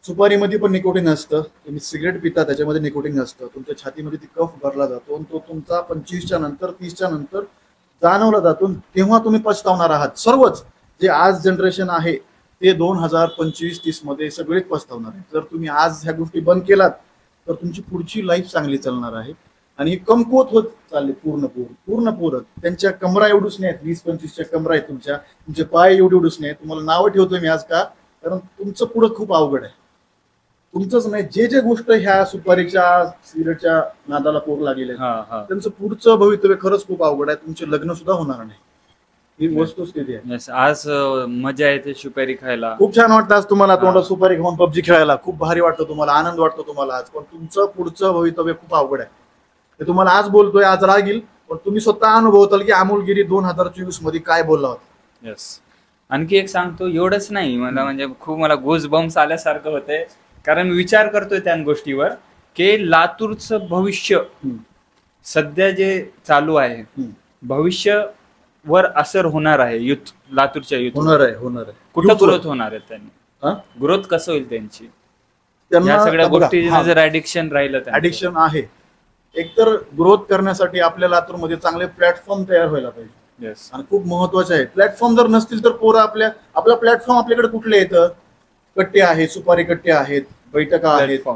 सुपारीमध्ये पण निकोटीन असतं. तुम्ही सिगरेट पिता त्याच्यामध्ये निकोटीन असतं. तुमच्या छातीमध्ये ती कफ भरला जातो आणि तो तुमचा 25च्या नंतर 30च्या नंतर जाणवला जातो. तेव्हा तुम्ही पछतावणार आहात सर्वच. जे आज जनरेशन आहे ते 2025-30 मध्ये सगळेच पस्तावणार आहे. जर तुम्ही आज ह्या गोष्टी बंद केलात तर तुमची पुढची लाईफ चांगली चालणार आहे. आणि हे कमकुवत होत चालले पूर्ण त्यांच्या कमरा एवढूच नाही, 20-25च्या कमरा आहेत तुमचे पाय एवढूच नाही. तुम्हाला नावं ठेवतोय मी आज का, कारण तुमचं पुढं खूप अवघड आहे. तुमचंच नाही, जे गोष्ट ह्या सुपारीच्या सिगरेटच्या नादाला पोर लागलेले त्यांचं पुढचं भवितव्य खरंच खूप अवघड आहे. तुमचे लग्न सुद्धा होणार नाही, ही वस्तुस्थिती आहे. आज मजा येते सुपारी खायला, खूप छान वाटतं आज तुम्हाला तोंडात सुपारी खाऊन पबजी खेळायला, खूप भारी वाटतं तुम्हाला, आनंद वाटतो तुम्हाला आज. पण तुमचं पुढचं भवितव्य खूप अवघड आहे. ते तुम्हाला आज बोलतोय, आज राग येईल, पण तुम्ही स्वतः अनुभवताल की अमोलगिरी 2024 मध्ये काय बोलला होता. यस. आणखी एक सांगतो, एवढंच नाही, मला म्हणजे खूप मला गोज बम्स आल्यासारखं होतंय, कारण विचार करतोय त्या गोष्टीवर की लातूरचं भविष्य सध्या जे चालू आहे, भविष्यावर असर होणार आहे. युथ, लातूरच्या युथ होणार आहे. कुठं ग्रोथ होणार आहे, त्यांनी ग्रोथ कसं होईल त्यांची, या सगळ्या गोष्टी जर ऍडिक्शन राहिलं, ऍडिक्शन आहे. एकतर ग्रोथ करण्यासाठी आपल्या लातूरमध्ये चांगले प्लॅटफॉर्म तयार व्हायला पाहिजे. आणि खूप महत्वाचे आहे. प्लॅटफॉर्म जर नसतील तर पोरं आपला प्लॅटफॉर्म आपल्याकडे कुठले येतं, कट्टे आहेत, सुपारी कट्टे आहेत, बैठका आहेत,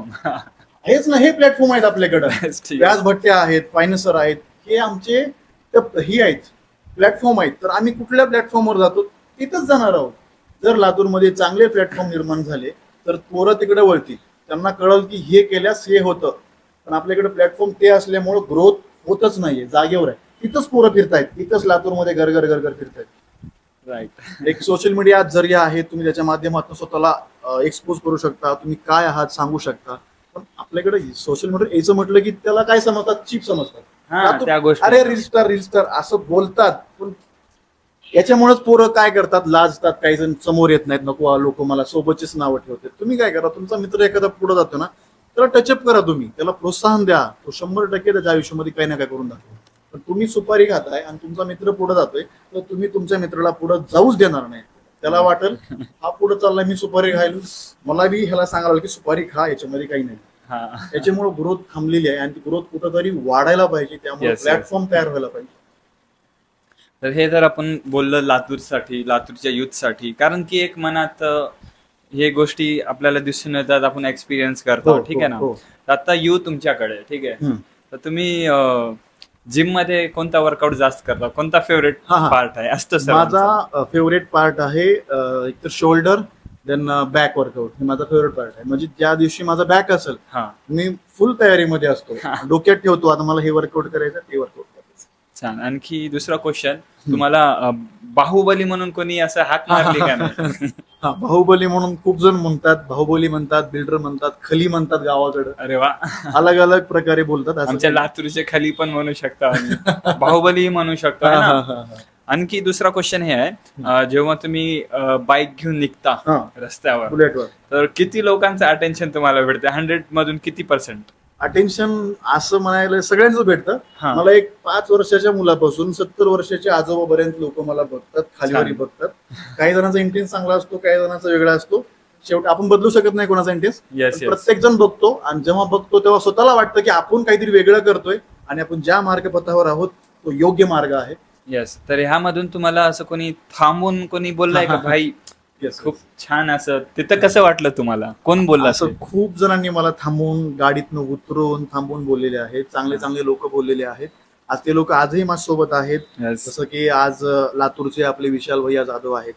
हेच ना, हे प्लॅटफॉर्म आहेत आपल्याकडे. व्याज भट्ट्या आहेत, फायनान्सर आहेत, हे आमचे ही आहेत, प्लॅटफॉर्म आहेत. तर आम्ही कुठल्या प्लॅटफॉर्मवर जातो तिथंच जाणार आहोत. जर लातूरमध्ये चांगले प्लॅटफॉर्म निर्माण झाले तर पोरं तिकडे वळतील, त्यांना कळल की हे केल्यास हे होतं. पण आपल्याकडे प्लॅटफॉर्म ते असल्यामुळे ग्रोथ होतच नाहीये, जागेवर आहे. तिथंच पोरं फिरतायत, तिथंच लातूरमध्ये घर फिरतायत. राईट. एक सोशल मीडिया जरिया आहे, तुम्ही त्याच्या माध्यमातून स्वतःला एक्सपोज करू शकता, तुम्ही काय आहात सांगू शकता. पण आपल्याकडे सोशल मीडिया यायचं म्हटलं की त्याला काय समजतात, चीप समजतात. अरे रील स्टार असं बोलतात. पण याच्यामुळेच पोरं काय करतात, लाजतात, काही जण समोर येत नाहीत, नको लोक मला सोबतचीच नावं ठेवतात. तुम्ही काय करा, तुमचा मित्र एखादा पुढे जातो ना, त्याला टचअप करा, तुम्ही त्याला प्रोत्साहन द्या, तो 100% त्याच्या आयुष्यामध्ये काही ना काय करून दाखवा. पण तुम्ही सुपारी खाताय आणि तुमचा मित्र पुढे जातोय, तर तुम्ही तुमच्या मित्राला पुढे जाऊच देणार नाही. त्याला वाटेल हा पुढे चाललाय, मी सुपारी खायला, मला बी ह्याला सांगायला की सुपारी खा, याच्यामध्ये काही नाही. याच्यामुळे ग्रोथ थांबलेली आहे आणि ती ग्रोथ कुठंतरी वाढायला पाहिजे. त्यामुळे प्लॅटफॉर्म तयार व्हायला पाहिजे. तर हे जर आपण बोललो लातूरसाठी, लातूरच्या युथ साठी, कारण की एक मनात हे गोष्टी आपल्याला दिसून येतात, आपण एक्सपिरियन्स करतो. ठीक आहे ना. आता युथ तुमच्याकडे, ठीक आहे, तर तुम्ही जिम मध्ये कोणता वर्कआउट जास्त करता, कोणता फेवरेट पार्ट आहे? असतं माझा फेवरेट पार्ट आहे एक तर शोल्डर, देन बॅक वर्कआउट. हे माझा फेवरेट पार्ट आहे. म्हणजे ज्या दिवशी माझा बॅक असेल मी फुल तयारीमध्ये असतो, डोक्यात ठेवतो आता मला हे वर्कआउट करायचं, ते वर्कआउट करायचं. छान. आणखी दुसरा क्वेश्चन, तुम्हाला बाहुबली म्हणून कोणी असं हाक मारली का नाही? बाहुबली म्हणून खूप जण म्हणतात, बाहुबली म्हणतात, बिल्डर म्हणतात, खली म्हणतात गावाकडे. अरे वा, अलग अलग प्रकारे बोलतात. आमच्या लातूरचे खली पण म्हणू शकता, बाहुबली म्हणू शकतो. आणखी दुसरा क्वेश्चन हे आहे, जेव्हा तुम्ही बाईक घेऊन निघता रस्त्यावर, बुलेटवर, तर किती लोकांचं अटेन्शन तुम्हाला भेटते? 100 मधून किती % अटेन्शन? असं म्हणायला सगळ्यांचं भेटतं. मला एक 5 वर्षाच्या मुलापासून 70 वर्षाच्या आजोबापर्यंत लोक मला बघतात, खालीवरी बघतात. काही जणांचा इंटेन्स चांगला असतो, काही जणांचा वेगळा असतो. शेवटी आपण बदलू शकत नाही कोणाचा इंटेन्स. प्रत्येक जण बघतो आणि जेव्हा बघतो तेव्हा स्वतःला वाटतं की आपण काहीतरी वेगळं करतोय आणि आपण ज्या मार्गपथावर आहोत तो योग्य मार्ग आहे. येस. तर ह्यामधून तुम्हाला असं कोणी थांबून कोणी बोललाय का, भाई खूप छान, असं तिथं कसं वाटलं तुम्हाला? कोण बोलला? असं खूप जणांनी मला थांबवून, गाडीतनं उतरून थांबवून बोललेले आहेत. चांगले चांगले लोक बोललेले आहेत. आज ते लोक आजही माझ्यासोबत आहेत. जसं की आज लातूरचे आपले विशाल भैया जाधव आहेत,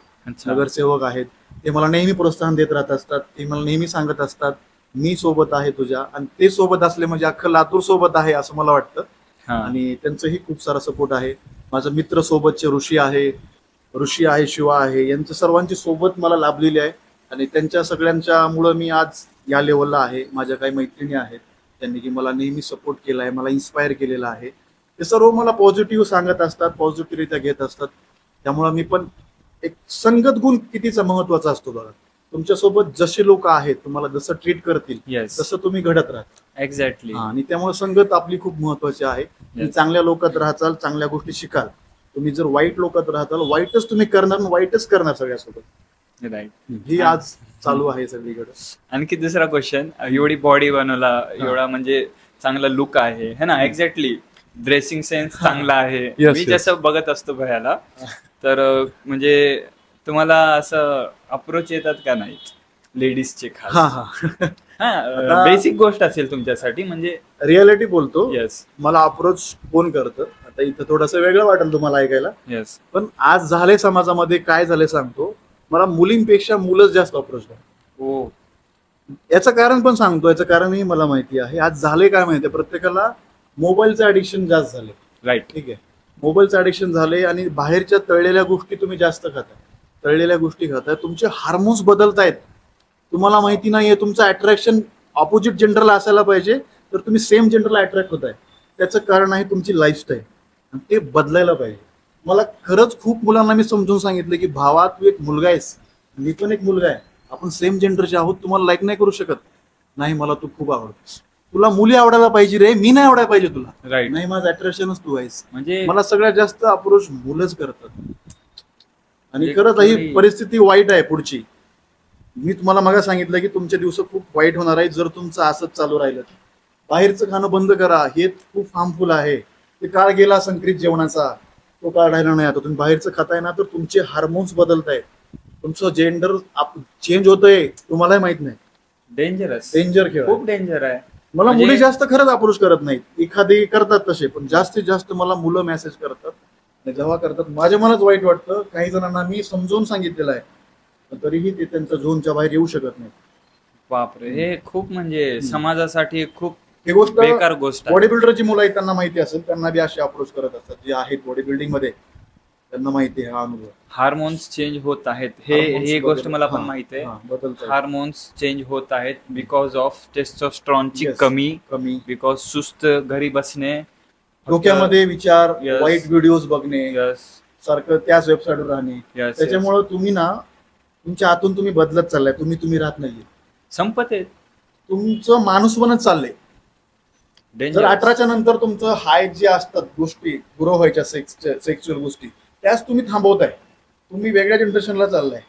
नगरसेवक आहेत. ते मला नेहमी प्रोत्साहन देत राहत असतात. ते मला नेहमी सांगत असतात मी सोबत आहे तुझ्या, आणि ते सोबत असले म्हणजे अख्खं लातूर सोबत आहे असं मला वाटतं. आणि त्यांचंही खूप सारा सपोर्ट आहे. माझा मित्र सोबतचे ऋषी आहे, शिवा आहे, यांच्या सर्वांची सोबत मला लाभलेली आहे. आणि त्यांच्या सगळ्यांच्या मुळे मी आज या लेवलला आहे. माझ्या काही मैत्रिणी आहेत त्यांनी की मला नेहमी सपोर्ट केला आहे, मला इन्स्पायर केलेला आहे. ते सर्व मला पॉझिटिव्ह सांगत असतात, पॉझिटिव्हरित्या घेत असतात. त्यामुळे मी पण एक संगत गुण कितीचा महत्वाचा असतो बघा. तुमच्यासोबत जसे लोक आहेत तुम्हाला जसं ट्रीट करतील तसं तुम्ही घडत राहता. एक्झॅक्टली. आणि त्यामुळे संगत आपली खूप महत्वाची आहे. तुम्ही चांगल्या लोकात राहताल, चांगल्या गोष्टी शिकाल. तुम्ही जर वाईट लोकात राहताल, वाईटच तुम्ही करणार, वाईटच करणार सगळ्यासोबत. राईट. ही आज चालू आहे सगळीकडे. आणखी दुसरा क्वेश्चन, एवढी बॉडी बनवला, एवढा म्हणजे चांगला लुक आहे है ना, एक्झॅक्टली, ड्रेसिंग सेन्स चांगला आहे. मी जसं बघत असतो भयाला, तर म्हणजे तुम्हाला असं अप्रोच येतात का नाही लेडीजचे खास? बेसिक गोष्ट असेल तुमच्यासाठी, म्हणजे रियालिटी बोलतो. येस. मला अप्रोच कोण करतं आता इथं थोडंसं वेगळं वाटेल तुम्हाला ऐकायला, येस. पण आज झाले समाजामध्ये काय झाले सांगतो, मला मुलींपेक्षा मुलंच जास्त अप्रोच करतात. हो. याचं कारण पण सांगतो, याचं कारणही मला माहिती आहे. आज झाले काय माहितीये, प्रत्येकाला मोबाईलचं ऍडिक्शन जास्त झाले. राईट. ठीक आहे, मोबाईलचं ऍडिक्शन झाले आणि बाहेरच्या तळलेल्या गोष्टी तुम्ही जास्त खाताय, तळलेल्या गोष्टी खाताय, तुमचे हार्मोन्स बदलतायत, तुम्हाला माहिती नाहीये. तुमचं अट्रॅक्शन ऑपोजिट जेंडरला असायला पाहिजे, तर तुम्ही सेम जेंडरला अट्रॅक्ट होताय. त्याचं कारण आहे तुमची लाईफस्टाईल, आणि ते बदलायला पाहिजे. मला खरंच खूप मुलांना मी समजून सांगितलं की भावा, तू एक मुलगा आहेस, मी पण एक मुलगा आहे, आपण सेम जेंडरचे आहोत, तुम्हाला लाईक नाही करू शकत. नाही, मला तू खूप आवडतेस, तुला मुली आवडायला पाहिजे रे, मी नाही आवडायला पाहिजे तुला. राईट. नाही, माझं अट्रॅक्शनच तू आहेस. म्हणजे मला सगळ्यात जास्त अप्रोच मुलंच करतात, आणि खरंच ही परिस्थिती वाईट आहे पुढची. मी तुम्हाला मागे सांगितलं की तुमचे दिवस खूप वाईट होणार आहे जर तुमचं असंच चालू राहिलं. बाहेरचं खाणं बंद करा, हे खूप हार्मफुल आहे. ते काळ गेला संकरित जेवणाचा, तो काळ राहिला नाही. आता तुम्ही बाहेरचं खाताय ना, तर तुमचे हार्मोन्स बदलतायत, तुमचं जेंडर चेंज होतंय, तुम्हालाही माहित नाही. डेंजरस, डेंजर खेळ, खूप डेंजर आहे. मला मुली जास्त खरंच अप्रोच करत नाहीत, एखादी करतात तसे, पण जास्तीत जास्त मला मुलं मेसेज करतात. जेव्हा करतात माझ्या मनात वाईट वाटतं. काही जणांना मी समजावून सांगितलेलं आहे, तरीही ते त्यांच्या झोनच्या बाहेर येऊ शकत नाही. बापरे, हे खूप म्हणजे समाजासाठी खूप ही गोष्ट बेकार गोष्ट. बॉडी बिल्डरची मुलं आहेत, त्यांना माहिती असेल, त्यांना बी असे अप्रोच करत असतात जे आहेत बॉडी बिल्डिंग मध्ये, त्यांना माहिती आहे हा अनुभव. हार्मोन्स चेंज होत आहेत, हे गोष्ट मला पण माहिती आहे. हार्मोन्स चेंज होत आहेत बिकॉज ऑफ टेस्टोस्टेरॉनची कमी, बिकॉज सुस्त घरी बसणे, डोक्यामध्ये विचार, वाईट व्हिडिओज बघणे, सारखं त्याच वेबसाईटवर राहणे, त्याच्यामुळे तुम्ही ना तुमच्या आतून तुम्ही बदलत चाललाय, तुम्ही राहत नाहीये, संपत आहे, तुमचं माणूस बनत चाललंय. जर 18च्या नंतर तुमचं हाय जे असतात गोष्टी ग्रो व्हायच्या सेक्शुअल गोष्टी, त्याच तुम्ही थांबवताय, तुम्ही वेगळ्या जनरेशनला चाललाय,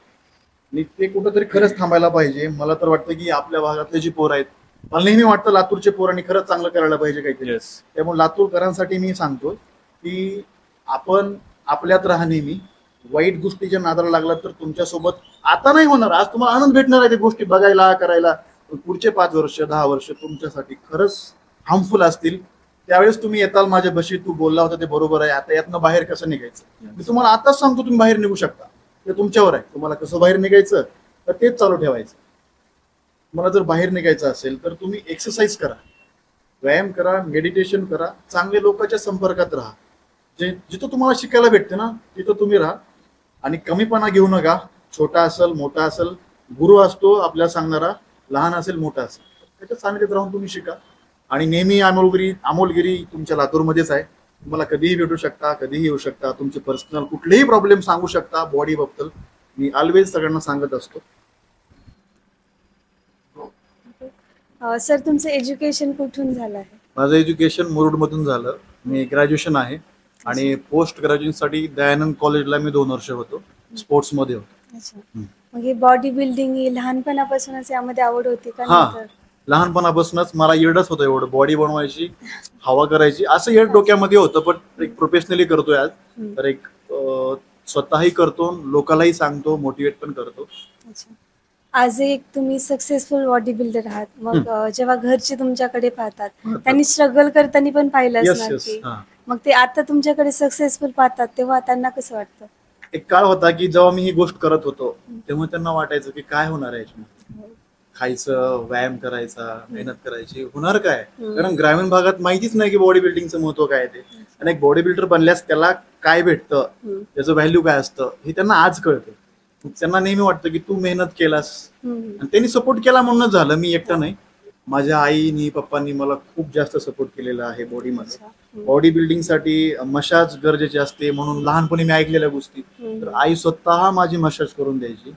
आणि ते कुठंतरी खरंच थांबायला पाहिजे. मला तर वाटतं की आपल्या भागातले जी पोरं आहेत, मला नेहमी वाटतं लातूरचे पोरांनी खरंच चांगलं करायला पाहिजे काहीतरी. त्यामुळे लातूरकरांसाठी मी सांगतो की आपण आपल्यात राहा नेहमी. वाईट गोष्टीच्या नादाला लागला तर तुमच्यासोबत आता नाही होणार, आज तुम्हाला आनंद भेटणार आहे त्या गोष्टी बघायला करायला, पुढचे 5 वर्ष 10 वर्ष तुमच्यासाठी खरंच हार्मफुल असतील. त्यावेळेस तुम्ही येताल माझ्या बशी, तू बोलला होता ते बरोबर आहे, आता यातनं बाहेर कसं निघायचं. मी तुम्हाला आताच सांगतो, तुम्ही बाहेर निघू शकता, ते तुमच्यावर आहे, तुम्हाला कसं बाहेर निघायचं तर तेच चालू ठेवायचं. तुम्हाला जर बाहेर निघायचं असेल तर तुम्ही एक्सरसाइज करा, व्यायाम करा, मेडिटेशन करा, चांगल्या लोकांच्या संपर्कात राहा, जिथं तुम्हाला शिकायला भेटते ना तिथं तुम्ही राहा, आणि कमीपणा घेऊ नका. छोटा असेल मोठा असेल, गुरु असतो आपल्याला सांगणारा, लहान असेल मोठा असेल, त्याच्या सानिध्यात राहून तुम्ही शिका. आणि नेहमी अमोलगिरी तुमच्या लातूरमध्येच आहे, तुम्हाला कधीही भेटू शकता, कधीही येऊ शकता, तुमचे पर्सनल कुठलेही प्रॉब्लेम सांगू शकता बॉडी बद्दल, मी ऑलवेज सगळ्यांना सांगत असतो. सर, तुमचं एज्युकेशन कुठून झालं आहे? माझं एज्युकेशन मुरुडमधून झालं. मी ग्रॅज्युएशन आहे, आणि पोस्ट ग्रॅज्युएशनसाठी दयानंद कॉलेजला मी 2 वर्ष होतो, स्पोर्ट्समध्ये होतो. अच्छा, मग हे बॉडी बिल्डिंग लहानपणापासूनच यामध्ये आवड होती का? हा, लहानपणापासूनच मला येडच होतं, एवढं बॉडी बनवायची, हवा करायची, असं येड डोक्यामध्ये होतं. पण एक प्रोफेशनली करतोय आज, तर एक स्वतःही करतो, लोकांनाही सांगतो, मोटिवेट पण करतो. अच्छा, आज एक तुम्ही सक्सेसफुल बॉडी बिल्डर आहात, मग जेव्हा घरचे तुमच्याकडे पाहतात त्यांनी स्ट्रगल करताना पण पाहिलं असणार की, मग ते आता तुमच्याकडे सक्सेसफुल पाहतात तेव्हा त्यांना कसं वाटतं? एक काळ होता की जेव्हा मी ही गोष्ट करत होतो तेव्हा त्यांना वाटायचं की काय होणार आहे, खायचं, व्यायाम करायचा, मेहनत करायची, होणार काय? कारण ग्रामीण भागात माहितीच नाही की बॉडी बिल्डिंगचं महत्व काय ते, आणि एक बॉडी बिल्डर बनल्यास त्याला काय भेटतं, त्याचं व्हॅल्यू काय असतं हे त्यांना आज कळतं. त्यांना नेहमी वाटतं की तू मेहनत केलास, आणि त्यांनी सपोर्ट केला म्हणूनच झालं. मी एकटा नाही, माझ्या आईनी पप्पांनी मला खूप जास्त सपोर्ट केलेला आहे बॉडीमध्ये. बॉडी बिल्डिंगसाठी मसाज गरजेची असते म्हणून लहानपणी मी ऐकलेल्या गोष्टी, तर आई स्वतः माझी मसाज करून द्यायची.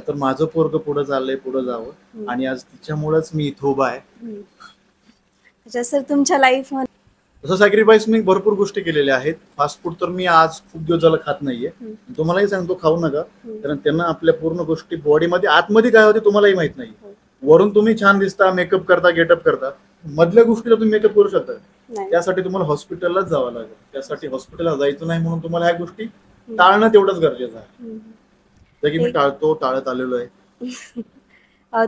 तर माझं पोरग पुढे चाललंय, पुढे जावं, आणि आज तिच्यामुळेच मी इथं उभा आहे. सर, तुमच्या लाईफ मध्ये तसं सॅक्रिफाईस मी भरपूर गोष्टी केलेल्या आहेत. फास्ट फूड तर मी आज खूप दिवस झालं खात नाहीये, तुम्हालाही सांगतो खाऊ नका, कारण त्यांना आपल्या पूर्ण गोष्टी बॉडीमध्ये आतमध्ये काय होते तुम्हालाही माहित नाही. वरून तुम्ही छान दिसता, मेकअप करता, गेटअप करता, मधल्या गोष्टीला तुम्ही मेकअप करू शकता, त्यासाठी तुम्हाला हॉस्पिटललाच जावं लागेल. त्यासाठी हॉस्पिटलला जायचं नाही म्हणून तुम्हाला ह्या गोष्टी टाळणं तेवढंच गरजेचं आहे. की मी टाळत आलेलो आहे.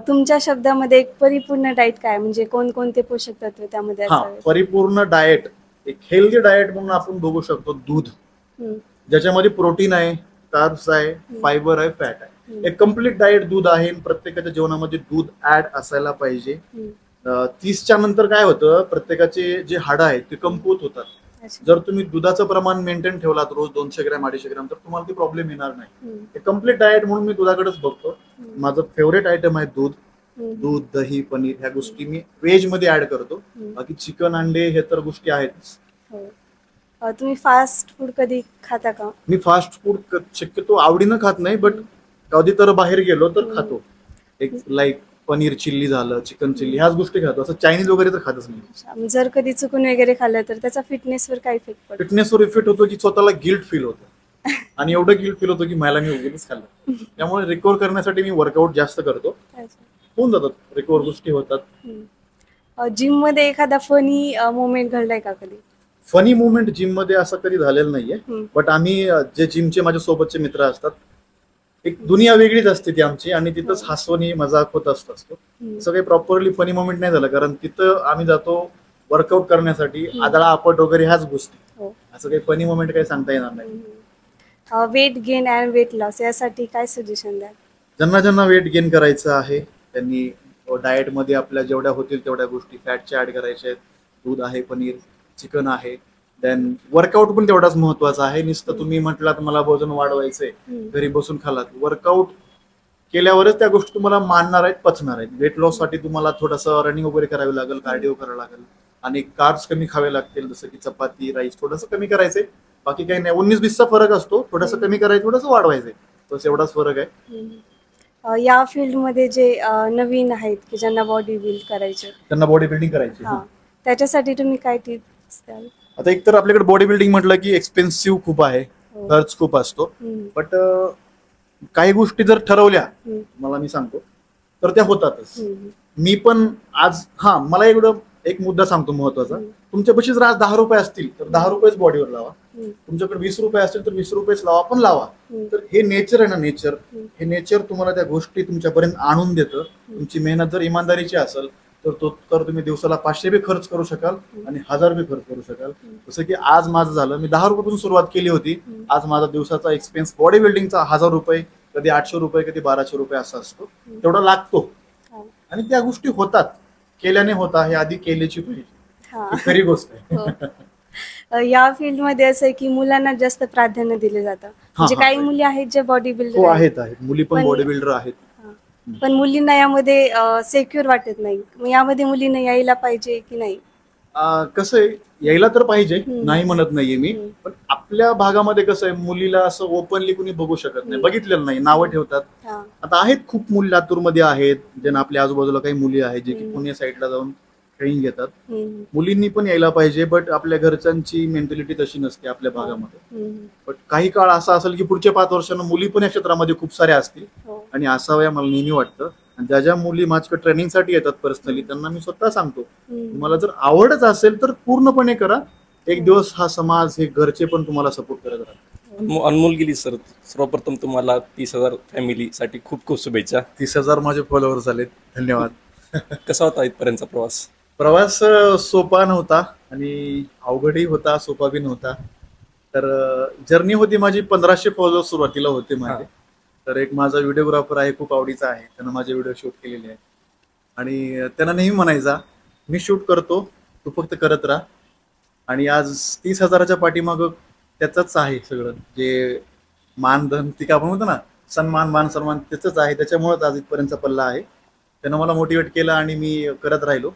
तुमच्या शब्दामध्ये एक परिपूर्ण डाएट काय, म्हणजे कोणकोणते पोषक तत्व त्यामध्ये असावे? परिपूर्ण डाएट, एक हेल्दी डाएट म्हणून आपण बघू शकतो दूध, ज्याच्यामध्ये प्रोटीन आहे, कार्ब्स आहे, फायबर आहे, फॅट आहे. एक कम्प्लीट डाएट दूध आहे. प्रत्येकाच्या जेवणामध्ये दूध ऍड असायला पाहिजे. 30च्या नंतर काय होतं, प्रत्येकाचे जे हाडं आहेत ते कमकुवत होतात. जर तुम्ही दुधाचं प्रमाण मेंटेन ठेवलात रोज 200 ग्रॅम 250 ग्रॅम, तर तुम्हाला ते प्रॉब्लेम येणार नाही. एक कम्प्लीट डाएट म्हणून मी दुधाकडेच बघतो. माझं फेवरेट आयटम आहे दूध, दही, पनीर, ह्या गोष्टी मी व्हेज मध्ये ऍड करतो. बाकी चिकन, अंडे हे तर गोष्टी आहेतच. तुम्ही फास्ट फूड कधी खाता का? मी फास्ट फूड शक्यतो आवडीनं खात नाही, बट कधी तर बाहेर गेलो तर खातो. एक लाईक पनीर चिल्ली झालं, चिकन चिल्ली, ह्याच गोष्टी खातो. असं चायनीज वगैरे तर खातच नाही. जर कधी चुकून वगैरे खाल्लं तर त्याचा फिटनेसवर काय इफेक्ट पडतो? फिटनेसवर इफेक्ट होतो की स्वतःला गिल्ट फील होतं, आणि एवढं गिल्ट फील होतं की मला मी उगीच खाल्लं. त्यामुळे रिकव्हर करण्यासाठी मी वर्कआउट जास्त करतो. होऊन जातात, रिकव्हर गोष्टी होतात. जिम मध्ये एखादा फनी मोमेंट घडलाय का कधी? फनी मोमेंट जिम मध्ये असं कधी झालेलं नाहीये, बट आम्ही जे जिमचे माझ्या सोबतचे मित्र असतात, एक दुनिया वेगळीच असते ती आमची, आणि तिथंच हसवणी मजाक होत असतो. असं काही प्रॉपरली फनी मोमेंट नाही झालं, कारण तिथं आम्ही जातो वर्कआउट करण्यासाठी, आदळा आपट वगैरे ह्याच गोष्टी. असं काही फनी मोमेंट काही सांगता येणार नाही. Weight gain and weight loss यासाठी काय सजेशन द्या? ज्यांना वेट गेन करायचं आहे त्यांनी डाएट मध्ये आपल्या जेवढ्या होतील तेवढ्या गोष्टी फॅटच्या ऍड करायच्या आहेत. दूध आहे, पनीर, चिकन आहे. देन वर्कआउट पण तेवढाच महत्वाचा आहे. नुसतं तुम्ही म्हटलात मला वजन वाढवायचंय, घरी बसून खालात, वर्कआउट केल्यावरच त्या गोष्टी तुम्हाला मानणार आहेत, पचणार आहेत. वेट लॉस साठी तुम्हाला थोडंसं रनिंग वगैरे करावी लागेल, कार्डिओ करावं लागेल, आणि कार्ब्स कमी खावे लागतील, जसं की चपाती, राईस थोडंसं कमी करायचंय. बाकी काही नाही. 19-20चा फरक असतो, थोडंसं कमी करायचं, थोडंसं वाढवायचंय, बस एवढाच फरक आहे. या फील्ड मध्ये जे नवीन आहेत की ज्यांना बॉडी बिल्ड करायचे, त्यांना बॉडी बिल्डिंग करायची, त्याच्यासाठी तुम्ही काय टिप्स द्याल? आता एक तर आपल्याकडे बॉडी बिल्डिंग म्हटलं की एक्सपेन्सिव्ह खूप आहे, खर्च खूप असतो. बट काही गोष्टी जर ठरवल्या, मला मी सांगतो, तर त्या होतातच. मी पण आज मला एक मुद्दा सांगतो महत्वाचा. तुमच्यापाशी जर आज 10 रुपये असतील तर 10 रुपयेच बॉडीवर लावा. तुमच्याकडे 20 रुपये असतील तर 20 रुपयेच लावा, पण लावा. तर हे नेचर आहे ना, हे नेचर तुम्हाला त्या गोष्टी तुमच्यापर्यंत आणून देतं. तुमची मेहनत जर इमानदारीची असेल तर तुम्ही दिवसाला 500 रुपये खर्च करू शकाल आणि 1000 रुपये खर्च करू शकाल. जसं की आज माझं झालं, मी 10 रुपयापासून सुरुवात केली होती. आज माझा दिवसाचा एक्सपेन्स बॉडी बिल्डिंगचा 1000 रुपये, कधी 800 रुपये, कधी 1200 रुपये असा असतो. तेवढा लागतो, आणि त्या गोष्टी होतात, केल्याने होता. हे आधी केल्याची पाहिजे, खरी गोष्ट आहे. या फील्ड मध्ये असं आहे की मुलांना जास्त प्राधान्य दिले जातं. म्हणजे काही मुली आहेत जे बॉडी बिल्डर आहेत, मुली पण बॉडी बिल्डर आहेत, पण मुलींना यामध्ये सेक्युअर वाटत नाही. मग यामध्ये मुलींना यायला पाहिजे की नाही? कसं आहे, यायला तर पाहिजे, नाही म्हणत नाहीये मी, पण आपल्या भागामध्ये कसं आहे, मुलीला असं ओपनली कुणी बघू शकत नाही, बघितलेलं नाही, नावं ठेवतात. आता आहेत खूप मुली लातूरमध्ये आहेत, ज्यांना आपल्या आजूबाजूला काही मुली आहेत जे की पुणे साईडला जाऊन ट्रेनिंग घेतात. मुलींनी पण यायला पाहिजे, बट आपल्या घरच्यांची मेंटॅलिटी तशी नसते आपल्या भागामध्ये. बट काही काळ असा असेल की पुढच्या 5 वर्षांना मुली पण या क्षेत्रामध्ये खूप साऱ्या असतील, आणि असाव्या मला नेहमी वाटतं. आणि ज्या मुली माझ्याकडे ट्रेनिंगसाठी येतात पर्सनली, त्यांना मी स्वतः सांगतो, तुम्हाला जर आवडच असेल तर पूर्णपणे करा. एक दिवस हा समाज, हे घरचे पण तुम्हाला सपोर्ट करत राहतात. अनमोल गिली सर, सर्वप्रथम तुम्हाला 30,000 फॅमिलीसाठी खूप खूप शुभेच्छा. 30,000 माझे फॉलोअर्स आलेत, धन्यवाद. कसा होता इथपर्यंतचा प्रवास? सोपा नव्हता आणि अवघडही होता, सोपा बी नव्हता. तर जर्नी होती माझी. 1500 फॉलोअर्स सुरुवातीला होते माझे. तर एक माझा व्हिडिओग्राफर आहे, खूप आवडीचा आहे, त्यानं माझे व्हिडिओ शूट केलेले आहे, आणि त्यांना नेहमी म्हणायचा, मी शूट करतो, तू फक्त करत राहा. आणि आज 30,000च्या पाठीमागं त्याचंच आहे सगळं, जे मानधन ती का आपण म्हणतो ना, सन्मान, मान सन्मान, त्याचंच आहे. त्याच्यामुळेच आज इथपर्यंतचा पल्ला आहे. त्यानं मला मोटिवेट केलं आणि मी करत राहिलो.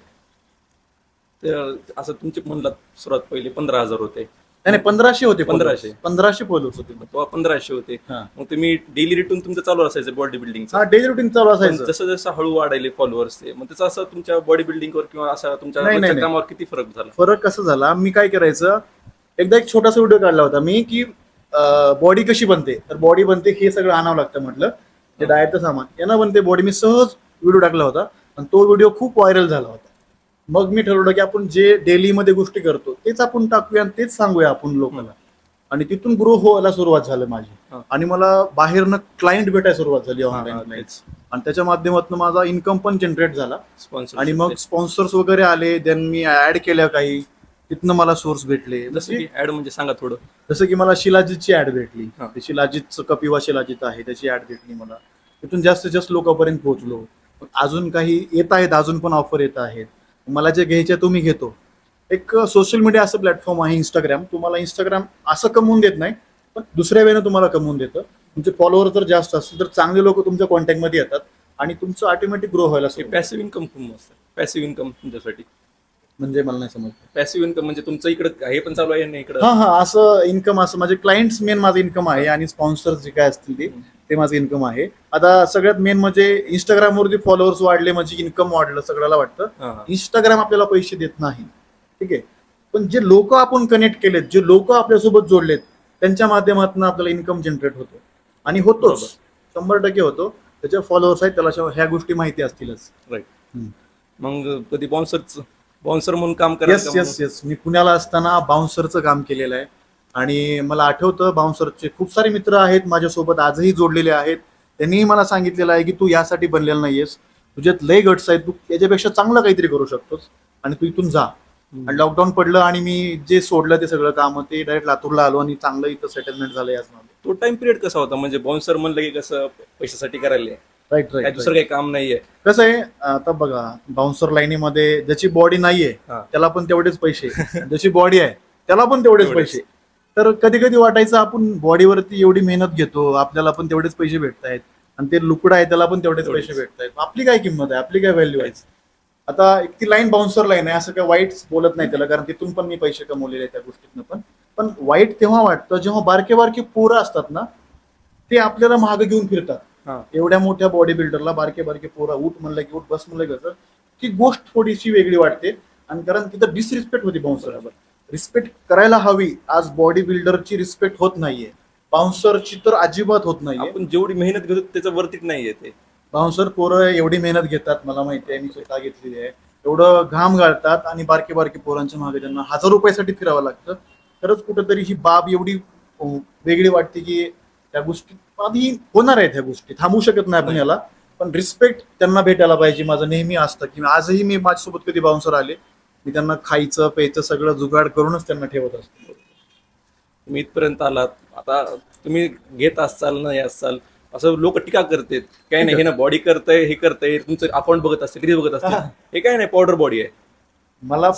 असं तुमचे म्हणलं सुरुवात पहिले 15,000 होते, नाही 1500 होते, 1500 फॉलोअर्स होते, 1500 होते. मग तुम्ही डेली रुटीन तुमचं चालू असायचं बॉडी बिल्डिंग? डेली रुटीन चालू असायचं. जसं जसं हळू वाढायले फॉलोअर्स, मग त्याचा असं तुमच्या बॉडी बिल्डिंगवर किंवा असा तुमच्या कामावर किती फरक झाला? फरक कसं झाला, मी काय करायचं, एकदा एक छोटासा व्हिडिओ काढला होता मी की बॉडी कशी बनते. तर बॉडी बनते हे सगळं आणावं लागतं म्हटलं, ते डाएटचं सामान यांना बनते बॉडी. मी सहज व्हिडिओ टाकला होता आणि तो व्हिडिओ खूप व्हायरल झाला होता. मग मी ठरवलं की आपण जे डेली मध्ये गोष्टी करतो तेच आपण टाकूया आणि तेच सांगूया आपण लोकांना. आणि तिथून ग्रो व्हायला सुरुवात झाली माझी. आणि मला बाहेरनं क्लायंट भेटायला सुरुवात झाली ऑनलाईन, आणि त्याच्या माध्यमातून माझा इन्कम पण जनरेट झाला. आणि मग स्पॉन्सर्स वगैरे आले, देन मी ऍड केल्या काही, तिथनं मला सोर्स भेटले. जसं की ऍड म्हणजे सांगा थोडं. जसं की मला शिलाजीतची ऍड भेटली, शिलाजीतचं कपिवा शिलाजीत आहे त्याची ऍड भेटली मला. तिथून जास्तीत जास्त लोकांपर्यंत पोहोचलो. अजून काही येत आहेत, अजून पण ऑफर येत आहेत. मला जे घ्यायचे तो मी घेतो. एक सोशल मीडिया असं प्लॅटफॉर्म आहे इंस्टाग्राम. तुम्हाला इंस्टाग्राम असं कमवून देत नाही, पण दुसऱ्या वेळेनं तुम्हाला कमवून देतं. तुमचे फॉलोअर जर जास्त असतील तर चांगले लोक तुमच्या कॉन्टॅक्टमध्ये येतात आणि तुमचं ऑटोमॅटिक ग्रो व्हायला. पॅसिव्ह इन्कम खूप मस्त. पॅसिव्ह इन्कम तुमच्यासाठी म्हणजे मला नाही समजलं. पॅसिव्ह इन्कम म्हणजे तुमचं इकडे हे पण चालू आहे ना इकडे. हा असं इन्कम, असं माझे क्लायंट्स मेन माझं इन्कम आहे आणि स्पॉन्सर्स जे काय असतील ते माझं इन्कम आहे. आता सगळ्यात मेन म्हणजे इंस्टाग्रामवरती फॉलोअर्स वाढले म्हणजे इन्कम वाढलं सगळ्याला वाटतं. इंस्टाग्राम आपल्याला पैसे देत नाही, ठीक आहे, पण जे लोक आपण कनेक्ट केलेत, जे लोक आपल्यासोबत जोडलेत, त्यांच्या माध्यमातून आपल्याला इन्कम जनरेट होतो आणि होतोच, 100% होतो. त्याचे फॉलोअर्स आहेत, त्याला ह्या गोष्टी माहिती असतीलच. राईट. मग कधी बाउन्सर म्हणून काम करायचं? येस. मी पुण्याला असताना बाउन्सरचं काम केलेलं आहे आणि मला आठवतं बाउन्सरचे खूप सारे मित्र आहेत माझ्यासोबत आजही जोडलेले आहेत. त्यांनीही मला सांगितलेलं आहे की तू यासाठी बनलेला नाहीयेस, तुझ्यात लय गट्स आहेत, तू याच्यापेक्षा चांगलं काहीतरी करू शकतोस आणि तू इथून जा. आणि लॉकडाऊन पडलं आणि मी जे सोडलं ते सगळं काम, ते डायरेक्ट लातूरला आलो आणि चांगलं इथं सेटलमेंट झालं याच. तो टाइम पिरियड कसा होता? म्हणजे बाउन्सर म्हणलं की कसं पैशासाठी करायला, राईट, दुसरं काही काम नाहीये. कसं आहे आता बघा, बाउन्सर लाईनीमध्ये ज्याची बॉडी नाहीये त्याला पण तेवढेच पैसे, ज्याची बॉडी आहे त्याला पण तेवढेच पैसे. तर कधी कधी वाटायचं आपण बॉडीवरती एवढी मेहनत घेतो, आपल्याला पण तेवढेच पैसे भेटत आहेत, आणि ते लुकडा आहे त्याला पण तेवढेच पैसे भेटत आहेत. आपली काय किंमत आहे, आपली काय व्हॅल्यू आहे? आता एक ती लाईन बाउन्सर लाईन आहे, असं काय वाईट बोलत नाही त्याला, कारण तिथून पण मी पैसे कमवलेले आहेत त्या गोष्टीतनं. पण वाईट तेव्हा वाटतं जेव्हा बारके बारके पोरं असतात ना, ते आपल्याला महाग घेऊन फिरतात. एवढ्या मोठ्या बॉडी बिल्डरला बारके बारके पोरं उठ म्हणलं की उठ, बस म्हणलं कसं, ती गोष्ट थोडीशी वेगळी वाटते. आणि कारण तिथं डिसरिस्पेक्ट होती बाउन्सरवर. रिस्पेक्ट करायला हवी. आज बॉडी बिल्डरची रिस्पेक्ट होत नाहीये, बाउन्सरची तर अजिबात होत नाहीये. आपण जेवढी मेहनत घेतो त्याच्या वरतीच नाहीये ते. बाउन्सर पोरं एवढी मेहनत घेतात, मला माहिती आहे, मी स्वतः घेतलेली आहे. एवढं घाम घालतात आणि बारके बारके पोरांच्या मागे त्यांना 1000 रुपयासाठी फिरावं लागतं. खरंच कुठेतरी ही बाब एवढी वेगळी वाटते की त्या गोष्टी आधी होणार आहेत, ह्या गोष्टी थांबवू शकत नाही आपण याला. पण रिस्पेक्ट त्यांना भेटायला पाहिजे. माझं नेहमी असतं की आजही मी माझ्यासोबत कधी बाउन्सर आले, मी त्यांना खायचं प्यायचं सगळं जुगाड करूनच त्यांना ठेवत असतो. तुम्ही इथपर्यंत आलात, आता तुम्ही घेत असाल ना, या असाल असं लोक टीका करतात, काय नाही हे ना बॉडी करतंय, हे करतंय, तुमचं अकाउंट बघत असते, किती बघत असते, हे काय नाही पावडर बॉडी आहे. मला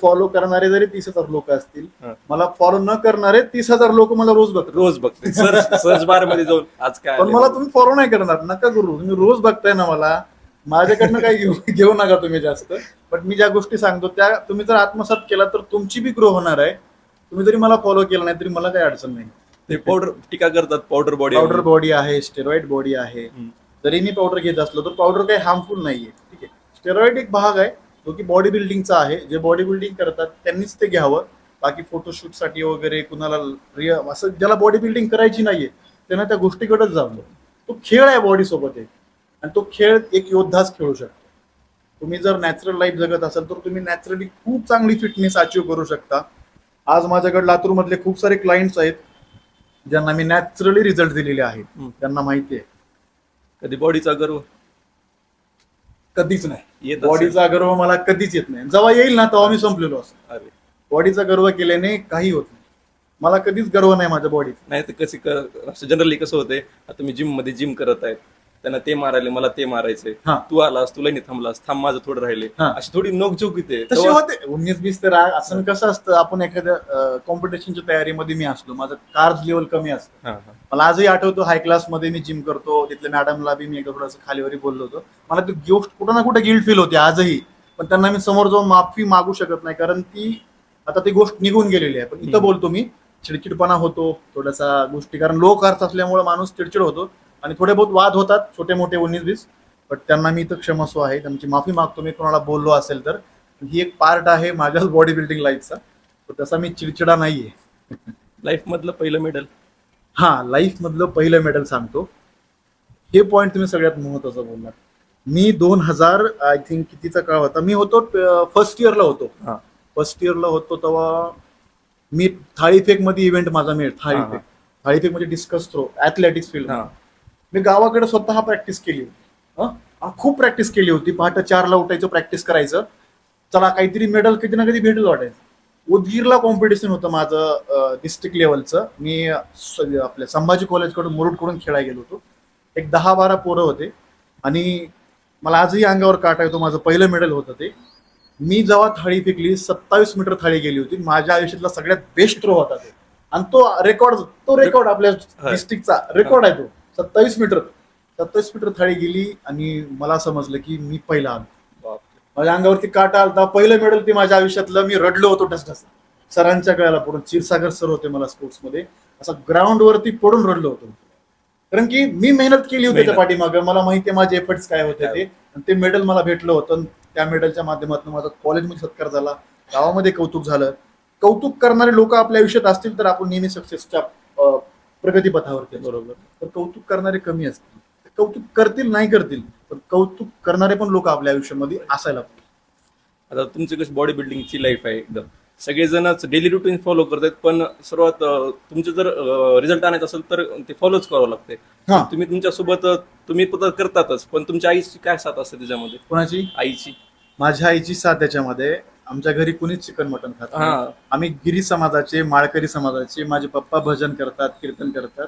फॉलो करणारे जरी 30,000 लोक असतील, मला फॉलो न करणारे 30,000 लोक मला रोज बघते सर्च बार मध्ये जाऊन. आज काय पण मला तुम्ही फॉलो नाही करणार, नका करू. तुम्ही रोज बघताय ना मला, माझ्याकडनं काही घेऊ नका तुम्ही जास्त. पण मी ज्या गोष्टी सांगतो त्या तुम्ही जर आत्मसात केला तर तुमची बी ग्रो होणार आहे. तुम्ही जरी मला फॉलो केला नाही तरी मला काही अडचण नाही. ते पावडर टीका करतात, पावडर बॉडी आहे, स्टेरॉइड बॉडी आहे. जरी मी पावडर घेत असलो तर पावडर काही हार्मफुल नाहीये, ठीक आहे. स्टेरॉइड एक भाग आहे जो की बॉडी बिल्डिंगचा आहे. जे बॉडी बिल्डिंग करतात त्यांनीच ते घ्यावं. बाकी फोटोशूट साठी वगैरे कुणाला असं ज्याला बॉडी बिल्डिंग करायची नाहीये त्यांना त्या गोष्टीकडेच जावं. तो खेळ आहे बॉडी सोबत आहे आणि तो खेळ एक योद्धाच खेळू शकतो. तुम्ही जर नॅचरल लाईफ जगत असाल तर तुम्ही नॅचरली खूप चांगली फिटनेस अचीव्ह करू शकता. आज माझ्याकडे लातूर मधले खूप सारे क्लायंट्स आहेत ज्यांना मी नॅचरली रिझल्ट दिलेले आहेत. त्यांना माहिती आहे. कधी बॉडीचा गर्व? कधीच नाही. बॉडीचा गर्व मला कधीच येत नाही. जेव्हा येईल ना तेव्हा मी संपलेलो असतो. बॉडीचा गर्व केल्याने काही होत नाही. मला कधीच गर्व नाही माझ्या बॉडीत. नाही तर कशी जनरली कसं होते, आता मी जिम मध्ये जिम करत आहेत, त्यांना ते मारायले, मला ते मारायचंय, तू आलास, तुला नाही थांबलास, थांब माझं थोडं राहिले, अशी थोडी नोकझोक येते. तसे होते 19-20 तर असं कसं असतं, आपण एखाद्या कॉम्पिटिशनच्या तयारीमध्ये मी असलो, माझं कार्ब्स लेवल कमी असतं. मला आजही आठवतो हाय क्लास मध्ये मी जिम करतो, तिथल्या मॅडमला बी मी एकदा थोडंसं खालीवरी बोललो होतो. मला ती गोष्ट कुठं ना कुठे गिल्ट फील होते आजही. पण त्यांना मी समोर जाऊन माफी मागू शकत नाही, कारण आता ती गोष्ट निघून गेलेली आहे. पण इथं बोलतो मी, चिडचिडपणा होतो थोडासा गोष्टी, कारण लो कार्ब्स असल्यामुळे माणूस चिडचिड होतो आणि थोडे बहुत वाद होतात छोटे मोठे 19-20. पण त्यांना मी इथं क्षमस्व आहे, त्यांची माफी मागतो मी कोणाला बोललो असेल तर. ही एक पार्ट आहे माझ्याच बॉडी बिल्डिंग लाईफचा. तसा मी चिडचिडा नाहीये. लाईफ मधलं पहिलं मेडल? लाईफ मधलं पहिलं मेडल सांगतो. हे पॉईंट तुम्ही सगळ्यात महत्वाचं बोललात. मी 2000 आय थिंक कितीचा काळ होता, मी होतो फर्स्ट इयरला होतो. फर्स्ट इयरला होतो तेव्हा मी थाळीफेक मध्ये इव्हेंट माझा मिळेल, थाळीफेक म्हणजे डिस्कस थ्रो, ऍथलेटिक्स फील्ड. मी गावाकडे स्वतः प्रॅक्टिस केली होती, खूप प्रॅक्टिस केली होती. पहाटे 4ला उठायचं, प्रॅक्टिस करायचं, चला काहीतरी मेडल कधी ना कधी भेटेल वाटायचं. उदगीरला कॉम्पिटिशन होतं माझं डिस्ट्रिक्ट लेवलचं. मी आपल्या संभाजी कॉलेजकडून मुरुडकडून खेळायला गेलो होतो. एक 10-12 पोरं होते आणि मला आजही अंगावर काटा येतो. माझं पहिलं मेडल होतं ते. मी जेव्हा थाळी फेकली 27 मीटर थाळी गेली होती. माझ्या आयुष्यातला सगळ्यात बेस्ट थ्रो होता ते, आणि तो रेकॉर्ड आपल्या डिस्ट्रिक्टचा रेकॉर्ड आहे तो. 27 मीटर थाळी गेली आणि मला समजलं की मी पहिला आलो. माझ्या अंगावरती काटा आलता. पहिलं मेडल ते माझ्या आयुष्यातलं. मी रडलो होतो ठसठस. सरांच्या गळ्याला पडून, क्षीरसागर सर होते मला स्पोर्ट्समध्ये, असं ग्राउंड वरती पडून रडलो होतो. कारण की मी मेहनत केली होती त्या पाठीमागं. मला माहिती आहे माझे एफर्ट्स काय होते ते, आणि ते मेडल मला भेटलं होतं. त्या मेडलच्या माध्यमातून माझा कॉलेजमध्ये सत्कार झाला, गावामध्ये कौतुक झालं. कौतुक करणारे लोक आपल्या आयुष्यात असतील तर आपण नेहमी सक्सेसच्या प्रगतीपथावरती. बरोबर. तर कौतुक करणारे कमी असतील, कौतुक करतील नाही करतील, पण कौतुक करणारे पण लोक आपल्या आयुष्यामध्ये असायला पाहिजे. आता तुमची कशी बॉडी बिल्डिंगची लाईफ आहे, एकदम सगळेजणच डेली रुटीन फॉलो करतात, पण सर्वात तुमचे जर रिझल्ट आणायचा असेल तर ते फॉलोच करावं लागते. तुम्ही तुमच्यासोबत तुम्ही करतातच, पण तुमच्या आईची काय साथ असते त्याच्यामध्ये? कोणाची? आईची. माझ्या आईची साथ त्याच्यामध्ये. आमच्या घरी कुणीच चिकन मटन खात नाही. आम्ही गिरी समाजाचे, माळकरी समाजाचे. माझे पप्पा भजन करतात, कीर्तन करतात.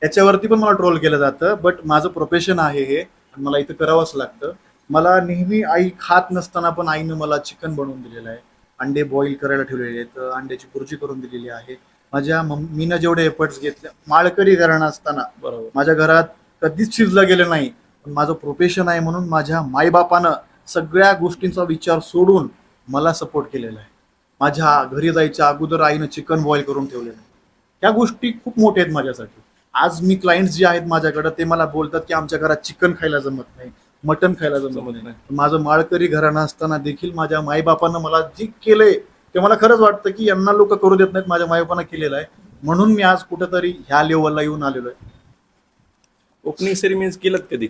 याच्यावरती पण मला ट्रोल केलं जातं, बट माझं प्रोफेशन आहे हे, मला इथं करावंच लागतं. मला नेहमी आई खात नसताना पण आईनं मला चिकन बनवून दिलेलं आहे, अंडे बॉईल करायला ठेवलेले आहेत, अंड्याची बुर्जी करून दिलेली आहे. माझ्या मम्मीनं जेवढे एफर्ट्स घेतले, माळकरी घराणं असताना माझ्या घरात कधीच शिजलं गेलं नाही. पण माझं प्रोफेशन आहे म्हणून माझ्या मायबापानं सगळ्या गोष्टींचा विचार सोडून मला सपोर्ट केलेला आहे. माझ्या घरी जायच्या अगोदर आईनं चिकन बॉईल करून ठेवलेलं आहे. त्या गोष्टी खूप मोठ्या आहेत माझ्यासाठी. आज मी क्लायंट्स जे आहेत माझ्याकडे, ते मला बोलतात की आमच्या घरात चिकन खायला जमत नाही, मटन खायला जमत नाही. माझं माळकरी घराणं असताना देखील माझ्या मायबापानं मला जे केलंय ते मला खरंच वाटतं की यांना लोक करू देत नाहीत, माझ्या मायबापानं केलेलं आहे. म्हणून मी आज कुठेतरी ह्या लेवलला येऊन आलेलो आहे. ओपनिंग सेरेमनीज केलं कधी?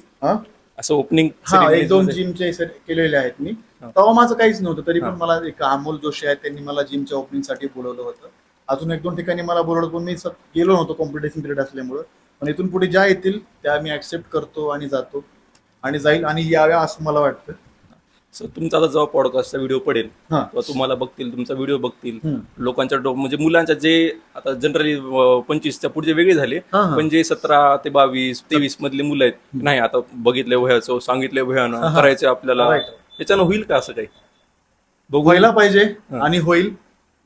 असं ओपनिंग 1-2 जिमचे केलेले आहेत मी. तेव्हा माझं काहीच नव्हतं, तरी पण मला एक अमोल जोशी आहेत, त्यांनी मला जिमच्या ओपनिंगसाठी बोलवलं होतं. अजून 1-2 ठिकाणी मला बोलवलं, पण मी गेलो नव्हतो कॉम्पिटिशन पिरियड असल्यामुळं. पण इथून पुढे ज्या येतील त्या मी ऍक्सेप्ट करतो आणि जातो आणि जाईल आणि याव्या असं मला वाटतं. सो तुमचा आता जेव्हा पॉडकास्टचा व्हिडिओ पडेल तेव्हा तुम्हाला बघतील, तुमचा व्हिडिओ बघतील लोकांच्या म्हणजे मुलांच्या जे आता जनरली 25च्या पुढे वेगळे झाले, पण जे 17 ते 22, 23 मधले मुलं आहेत, नाही आता बघितले वह्याचं, सांगितले वह्यानं करायचं आपल्याला, त्याच्यानं होईल का असं काही? व्हायला पाहिजे आणि होईल.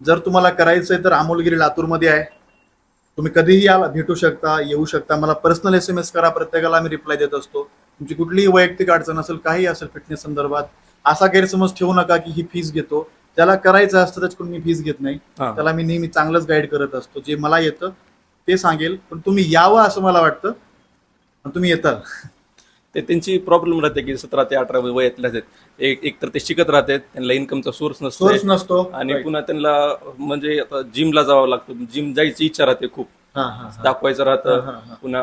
जर तुम्हाला करायचंय तर अमोलगिरी लातूरमध्ये आहे. तुम्ही कधीही याला भेटू शकता, येऊ शकता. मला पर्सनल SMS करा, प्रत्येकाला आम्ही रिप्लाय देत असतो. तुमची कुठलीही वैयक्तिक अडचण असेल, काही असेल फिटनेस संदर्भात, असा गैरसमज ठेवू नका की ही फीस घेतो. त्याला करायचं असतं त्याच्याकडून मी फीस घेत नाही. त्याला मी नेहमी चांगलंच गाईड करत असतो. जे मला येतं ते सांगेल, पण तुम्ही यावं असं मला वाटतं, तुम्ही येताल. ते त्यांची प्रॉब्लेम राहते की 17 ते 18 वयातल्या आहेत, एक तर ते शिकत राहतात, त्यांना इन्कमचा सोर्स नसतो आणि पुन्हा त्यांना म्हणजे आता जिमला जावं लागतं. जिम जायची इच्छा राहते, खूप दाखवायचं राहतं. पुन्हा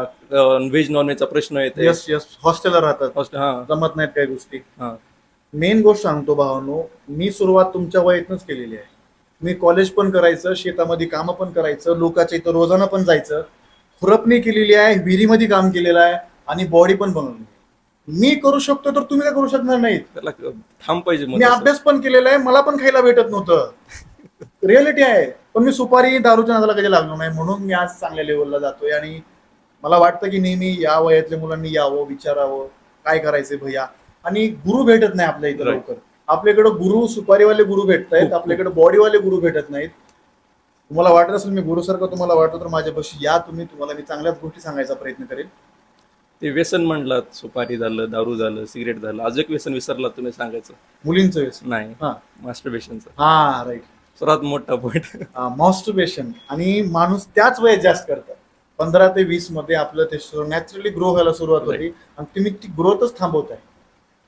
व्हेज नॉन व्हेजचा प्रश्न येतो. हॉस्टेलला राहतात, जमत नाहीत काही गोष्टी. मेन गोष्ट सांगतो भावांनो, मी सुरुवात तुमच्या वयातनच केलेली आहे. मी कॉलेज पण करायचं, शेतामध्ये काम पण करायचं, लोकांच्या इथं रोजाना पण जायचं, खुरपणी केलेली आहे, विहिरीमध्ये काम केलेलं आहे आणि बॉडी पण बनवली. मी करू शकतो तर तुम्ही काय करू शकणार नाही? थांब पाहिजे. मी अभ्यास पण केलेला आहे, मला पण खायला भेटत नव्हतं, रिअलिटी आहे. पण मी सुपारी दारूच्या नादाला कधी लागलो नाही, म्हणून मी आज चांगल्या लेवलला जातोय. आणि मला वाटतं की नेहमी या वयातल्या मुलांनी यावं, विचारावं काय करायचंय भैया. आणि गुरु भेटत नाही आपल्या इथं लवकर. आपल्याकडे गुरु, सुपारीवाले गुरु भेटत आहेत, आपल्याकडे बॉडीवाले गुरु भेटत नाहीत. तुम्हाला वाटत असेल मी गुरुसारखं तुम्हाला वाटतं तर माझ्यापाशी या तुम्ही, तुम्हाला मी चांगल्याच गोष्टी सांगायचा प्रयत्न करेल. ते व्यसन म्हणलं, सुपारी झालं, दारू झालं, सिगरेट झालं, अजून एक व्यसन विसरला तुम्ही सांगायचं. मुलींचं व्यसन नाही, मास्टरबेशनचं. राईट, सर्वात मोठा पॉइंट मास्टरबेशन. आणि माणूस त्याच वयात जास्त करतात. 15 ते 20 मध्ये आपलं ते नॅचरली ग्रो व्हायला सुरुवात होती आणि तुम्ही ती ग्रोथच थांबवताय.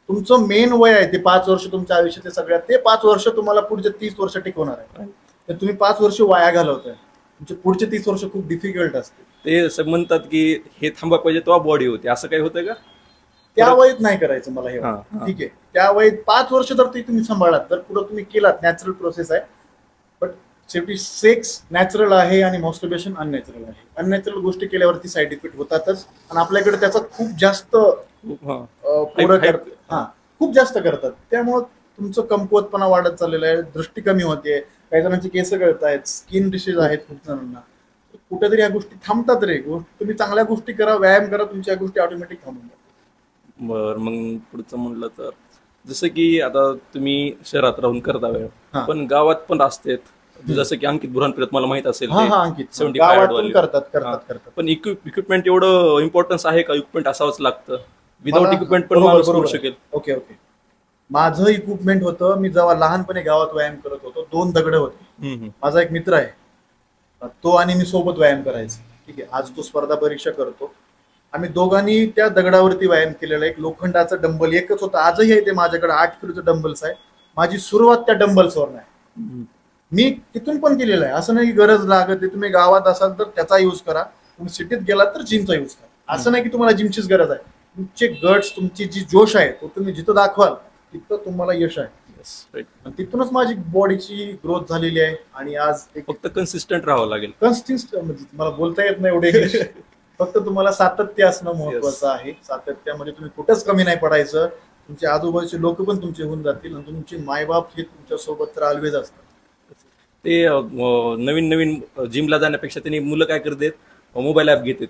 तुमचं मेन वय आहे ते 5 वर्ष तुमच्या आयुष्यातले सगळ्यात, ते 5 वर्ष तुम्हाला पुढचे 30 वर्ष टिकवणार आहे. तर तुम्ही 5 वर्ष वाया घालवताय, तुमचे पुढचे 30 वर्ष खूप डिफिकल्ट असते. ते असं म्हणतात की हे थांबा पाहिजे तेव्हा बॉडी होते, असं काही होतं का? त्या वयात नाही करायचं मला हे. ठीक आहे, त्या वयात 5 वर्ष जर तुम्ही सांभाळलात, तर पुढे तुम्ही केलात, नॅचरल प्रोसेस आहे. बट शेवटी सेक्स नॅचरल आहे आणि मॉस्टर्बेशन अननॅचरल आहे. अननॅचरल गोष्टी केल्यावरती साईड इफेक्ट होतातच आणि आपल्याकडे त्याचा खूप जास्त खूप जास्त करतात. त्यामुळे तुमचं कमकुवतपणा वाढत चाललेलं आहे, दृष्टी कमी होते, काही जणांची केस गळत आहेत, स्किन डिसीज आहेत खूप जणांना. कुठेतरी या गोष्टी थांबतात रे. तुम्ही चांगल्या गोष्टी करा, व्यायाम करा, तुमच्या गोष्टी ऑटोमॅटिक थांबून जातात. बरं, मग पुढचं म्हणलं तर जसं की आता तुम्ही शहरात राहून करता वेळ, पण गावात पण असतात जसं की अंकित बुऱ्हाणपूर मला माहित असेल, करतात. पण इक्विपमेंट एवढं इम्पॉर्टन्स आहे का? इक्विपमेंट असावंच लागतं, विदाउट इक्विपमेंट पण माणूस करू शकेल? ओके. माझं इक्विपमेंट होतं, मी जेव्हा लहानपणी गावात व्यायाम करत होतो 2 दगड होते. माझा एक मित्र आहे, तो आणि मी सोबत व्यायाम करायचं. ठीक आहे. आज तो स्पर्धा परीक्षा करतो. आम्ही दोघांनी त्या दगडावरती व्यायाम केलेला. एक लोखंडाचा डंबल एकच होता, आजही आहे ते माझ्याकडे. 8 किलोचं डंबल्स आहे. माझी सुरुवात त्या डंबल्सवर नाही, मी तिथून पण केलेलं आहे. असं नाही की गरज लागत. तुम्ही गावात असाल तर त्याचा यूज करा, तुम्ही सिटीत गेलात तर जिमचा यूज करा. असं नाही की तुम्हाला जिमचीच गरज आहे. तुमचे गट्स, तुमची जी जोश आहे तो तुम्ही जिथं दाखवाल तिथं तुम्हाला यश आहे. तिथूनच माझी बॉडीची ग्रोथ झालेली आहे. आणि आज फक्त कन्सिस्टंट राहावं लागेल. म्हणजे मला बोलता येत नाही एवढे इंग्लिश. फक्त तुम्हाला सातत्य असणं महत्वाचं आहे. सातत्यामध्ये तुम्ही कुठंच कमी नाही पडायचं. तुमचे आजूबाजूचे लोक पण तुमचे होऊन जातील आणि तुमचे मायबाप हे तुमच्या सोबत तर ऑलवेज असतात. ते नवीन नवीन जिमला जाण्यापेक्षा त्यांनी मुलं काय करतात, मोबाईल ऍप घेतात,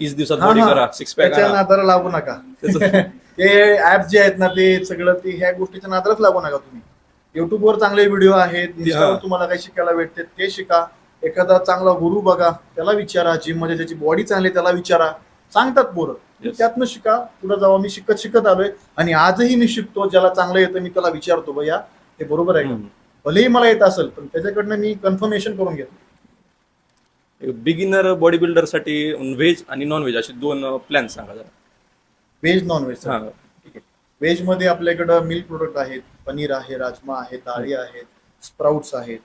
30 दिवसात बॉडी करा, 6 पॅक. नादाला लागू नका. ते ऍप जे आहेत ना, ते सगळं ते ह्या गोष्टीच्या नादालाच लागू नका. तुम्ही युट्यूबवर चांगले व्हिडिओ आहेत, इंस्टावर तुम्हाला काही शिकायला भेटते ते शिका. एखादा चांगला गुरु बघा, त्याला विचारा. जिम मध्ये त्याची बॉडी चांगली त्याला विचारा. सांगतात पोरं, त्यातनं शिका. पुढे जावा. मी शिकत आलोय आणि आजही मी शिकतो. ज्याला चांगलं येतं मी त्याला विचारतो, भैया हे बरोबर आहे का? भलेही मला येत असेल पण त्याच्याकडनं मी कन्फर्मेशन करून घेतो. बिगिनर बॉडी बिल्डर साठी व्हेज आणि नॉन व्हेज असे 2 प्लॅन सांगा जरा. Veg non veg. ठीक आहे. व्हेज मध्ये आपल्याकडं मिल्क प्रोडक्ट आहेत, पनीर आहे, राजमा आहे, डाळी आहेत, स्प्राउट्स आहेत.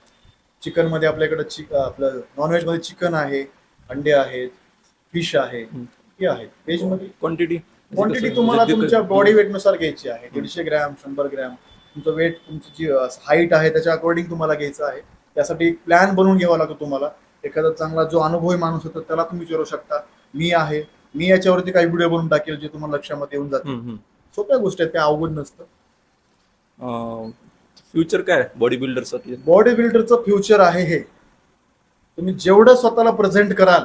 चिकन मध्ये आपल्याकडं आपलं नॉनव्हेज मध्ये चिकन आहे, अंडे आहेत, फिश आहे, हे आहेत. व्हेज मध्ये क्वांटिटी तुम्हाला तुमच्या बॉडी वेट नुसार घ्यायची आहे. 150 ग्रॅम, 100 ग्रॅम. तुमचं वेट, तुमची जी हाईट आहे त्याच्या अकॉर्डिंग तुम्हाला घ्यायचं आहे. त्यासाठी एक प्लॅन बनवून घ्यावा लागतो तुम्हाला. एखादा चांगला जो अनुभवी माणूस होता त्याला तुम्ही विचारू शकता. मी याच्यावरती काही व्हिडिओ बनवून टाकेल जे तुम्हाला लक्षामध्ये येऊन जातील. सोप्या गोष्टी आहेत, काय अवघड नसतं. फ्युचर काय बॉडी बिल्डरसाठी? बॉडी बिल्डरचं फ्युचर आहे हे, तुम्ही जेवढं स्वतःला प्रेझेंट कराल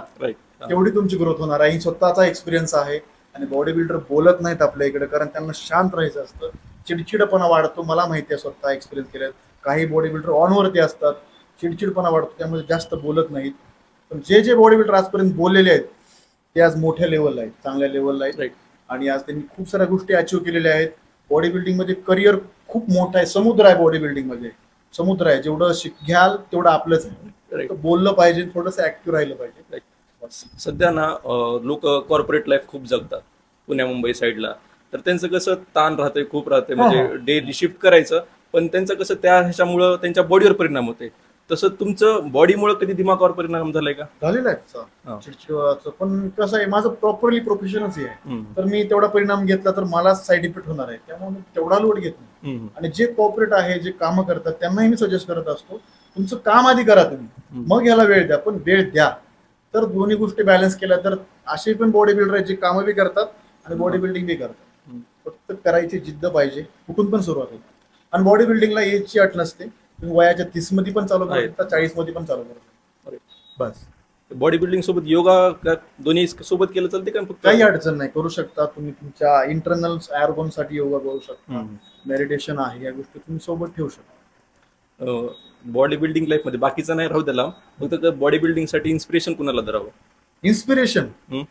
तेवढी तुमची ग्रोथ होणार आहे. स्वतःचा एक्सपिरियन्स आहे. आणि बॉडी बिल्डर बोलत नाहीत आपल्या इकडे, कारण त्यांना शांत राहायचं असतं. चिडचिडपणा वाढतो. मला माहिती आहे, स्वतः एक्सपिरियन्स केले. काही बॉडी बिल्डर ऑनवरती असतात, चिडचिडपणा वाढतो, त्यामुळे जास्त बोलत नाहीत. पण जे बॉडी बिल्डर आजपर्यंत बोललेले आहेत ते आज मोठ्या लेवलला आहेत, चांगल्या लेवलला आहेत. आणि आज त्यांनी खूप साऱ्या गोष्टी अचीव्ह केलेल्या आहेत. बॉडी बिल्डिंग मध्ये करिअर खूप मोठा आहे, समुद्र आहे. बॉडी बिल्डिंग मध्ये समुद्र आहे. जेवढं घ्याल तेवढं आपलंच आहे. बोललं पाहिजे, थोडंसं ऍक्टिव्ह राहिलं पाहिजे. सध्या ना लोक कॉर्पोरेट लाईफ खूप जगतात पुण्या मुंबई साईडला, तर त्यांचं कसं ताण राहतंय, खूप राहतंय. म्हणजे डेली शिफ्ट करायचं, पण त्यांचं कसं त्या ह्याच्यामुळं त्यांच्या बॉडीवर परिणाम होते. तसं तुमचं बॉडीमुळे कधी दिमागावर परिणाम झालाय का? झालेला आहे चिडचिडचं. पण कसं आहे, माझं प्रॉपरली प्रोफेशनच आहे. तर मी तेवढा परिणाम घेतला तर मला साईड इफेक्ट होणार आहे. त्यामुळे मी तेवढा लोड घेत नाही. आणि जे कॉर्पोरेट आहे, जे कामं करतात त्यांनाही मी सजेस्ट करत असतो, तुमचं काम आधी करा तुम्ही, मग याला वेळ द्या. पण वेळ द्या तर दोन्ही गोष्टी बॅलन्स केल्या तर असे पण बॉडी बिल्डर आहेत जे कामं बी करतात आणि बॉडी बिल्डिंग बी करतात. फक्त करायची जिद्द पाहिजे, कुठून पण सुरुवात होते. आणि बॉडी बिल्डिंगला एजची अट नसते. तुम्ही वयाच्या 30 मध्ये पण चालू करू शकता, 40 मध्ये पण चालू करू शकता. बस. बॉडी बिल्डिंग सोबत योगा दोन्ही सोबत केलं चालते का? काही अडचण नाही, करू शकता तुम्ही. तुमच्या इंटरनल ॲर्गोन साठी योगा करू शकता, मेडिटेशन आहे, या गोष्टी तुम्ही सोबत ठेवू शकता. बॉडी बिल्डिंग लाईफ मध्ये बाकीचं नाही राहू त्याला, फक्त बॉडी बिल्डिंग साठी इन्स्पिरेशन कुणाला धरावं? इन्स्पिरेशन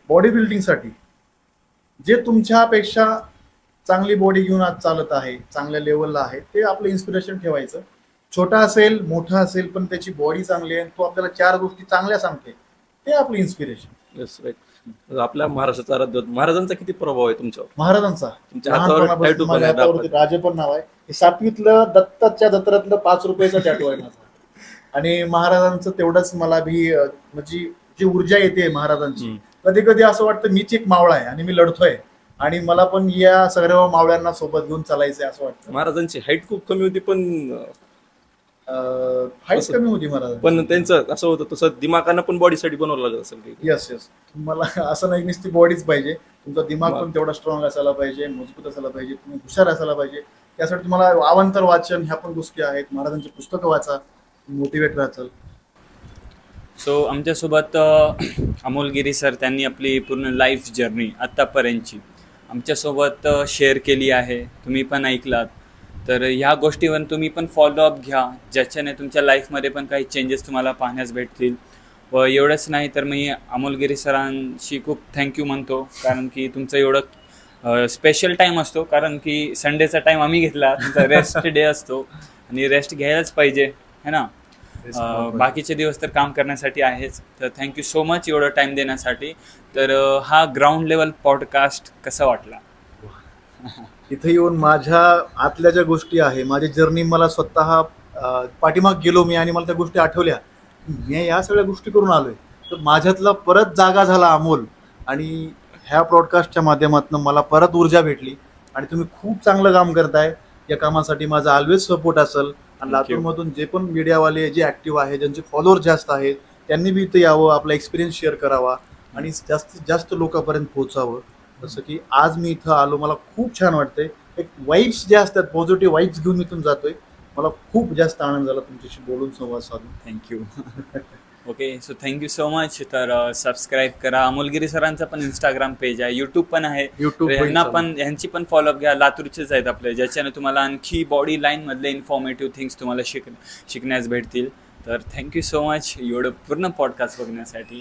बॉडी बिल्डिंग साठी जे तुमच्यापेक्षा चांगली बॉडी घेऊन आज चालत आहे, चांगल्या लेवलला आहे, ते आपलं इन्स्पिरेशन ठेवायचं. छोटा असेल, मोठा असेल, पण त्याची बॉडी चांगली आहे, तो आपल्याला 4 गोष्टी चांगल्या सांगते, ते आपलं इन्स्पिरेशन. Yes, right. आपल्या महाराष्ट्राचा आराध्य महाराजांचा किती प्रभाव आहे तुमच्यावर? महाराजांचा तुमच्या हातावर राजे पण नाव आहे. 7वीतलं दत्ताच्या जत्रातलं 5 रुपयाचा टॅटू आहे माझा. आणि महाराजांचं तेवढंच मला भी म्हणजे जी ऊर्जा येते महाराजांची, कधी कधी असं वाटतं मीच एक मावळा आहे आणि मी लढतोय आणि मला पण या सगळ्या मावळ्यांना सोबत घेऊन चालायचंय असं वाटतं. महाराजांची हाईट खूप कमी होती, पण हाईट कमी होती मला, पण त्यांचं असं होतं तसं दिमागानं पण बॉडीसाठी बनवलं लागत असेल काही. येस येस, तुम्हाला असं नाही नुसती बॉडीच पाहिजे, तुमचा दिमाग पण तेवढा स्ट्रॉंग असायला पाहिजे, मजबूत असायला पाहिजे, तुम्ही हुशार असायला पाहिजे. त्यासाठी तुम्हाला अवांतर वाचन ह्या पण गोष्टी आहेत, महाराजांची पुस्तकं वाचा, मोटिवेट राहाल. सो आमच्यासोबत अमोल गिरी सर, त्यांनी आपली पूर्ण लाईफ जर्नी आत्तापर्यंतची आमच्यासोबत शेअर केली आहे. तुम्ही पण ऐकलात, तर ह्या गोष्टीवर तुम्ही पण फॉलोअप घ्या, ज्याच्याने तुमच्या लाईफमध्ये पण काही चेंजेस तुम्हाला पाहण्यास भेटतील. व एवढंच नाही तर मी अमोल गिरी सरांशी खूप थँक्यू म्हणतो, कारण की तुमचं एवढं स्पेशल टाईम असतो, कारण की संडेचा टाईम आम्ही घेतला, तुमचा रेस्ट डे असतो आणि रेस्ट घ्यायलाच पाहिजे है ना. बाकीचे दिवस तर काम करण्यासाठी आहेच. तर थँक्यू सो मच एवढं टाईम देण्यासाठी. तर हा ग्राउंड लेवल पॉडकास्ट कसा वाटला? इथे येऊन माझ्या आतल्या ज्या गोष्टी आहे, माझी जर्नी, मला स्वतः पाठीमाग गेलो मी आणि मला त्या गोष्टी आठवल्या, मी या सगळ्या गोष्टी करून आलोय. तर माझ्यातला परत जागा झाला अमोल, आणि ह्या पॉडकास्टच्या माध्यमातून मला परत ऊर्जा भेटली. आणि तुम्ही खूप चांगलं काम करताय, या कामासाठी माझा ऑलवेज सपोर्ट असेल. आणि लातूरमधून जे पण मीडियावाले जे ऍक्टिव्ह आहेत, ज्यांचे फॉलोअर जास्त आहेत, त्यांनी बी इथं यावं, आपला एक्सपिरियन्स शेअर करावा आणि जास्तीत जास्त लोकांपर्यंत पोहोचावं. जसं की आज मी इथं आलो, मला खूप छान वाटतंय. एक वाईब्स जे असतात, पॉझिटिव्ह वाईब्स घेऊन इथून जातोय. मला खूप जास्त आनंद झाला तुमच्याशी बोलून, संवाद साधून. Thank you. Okay, so thank you so much. तर सबस्क्राईब करा. अमोल गिरी सरांचा पण इंस्टाग्राम पेज आहे, यूट्यूब पण आहे, यांची पण फॉलोअप घ्या. लातूरचेच आहेत आपले, ज्याच्याने तुम्हाला आणखी बॉडी लाईन मधले इन्फॉर्मेटिव्ह थिंग्स तुम्हाला शिकण्यास भेटतील. तर थँक्यू सो मच एवढं पूर्ण पॉडकास्ट बघण्यासाठी.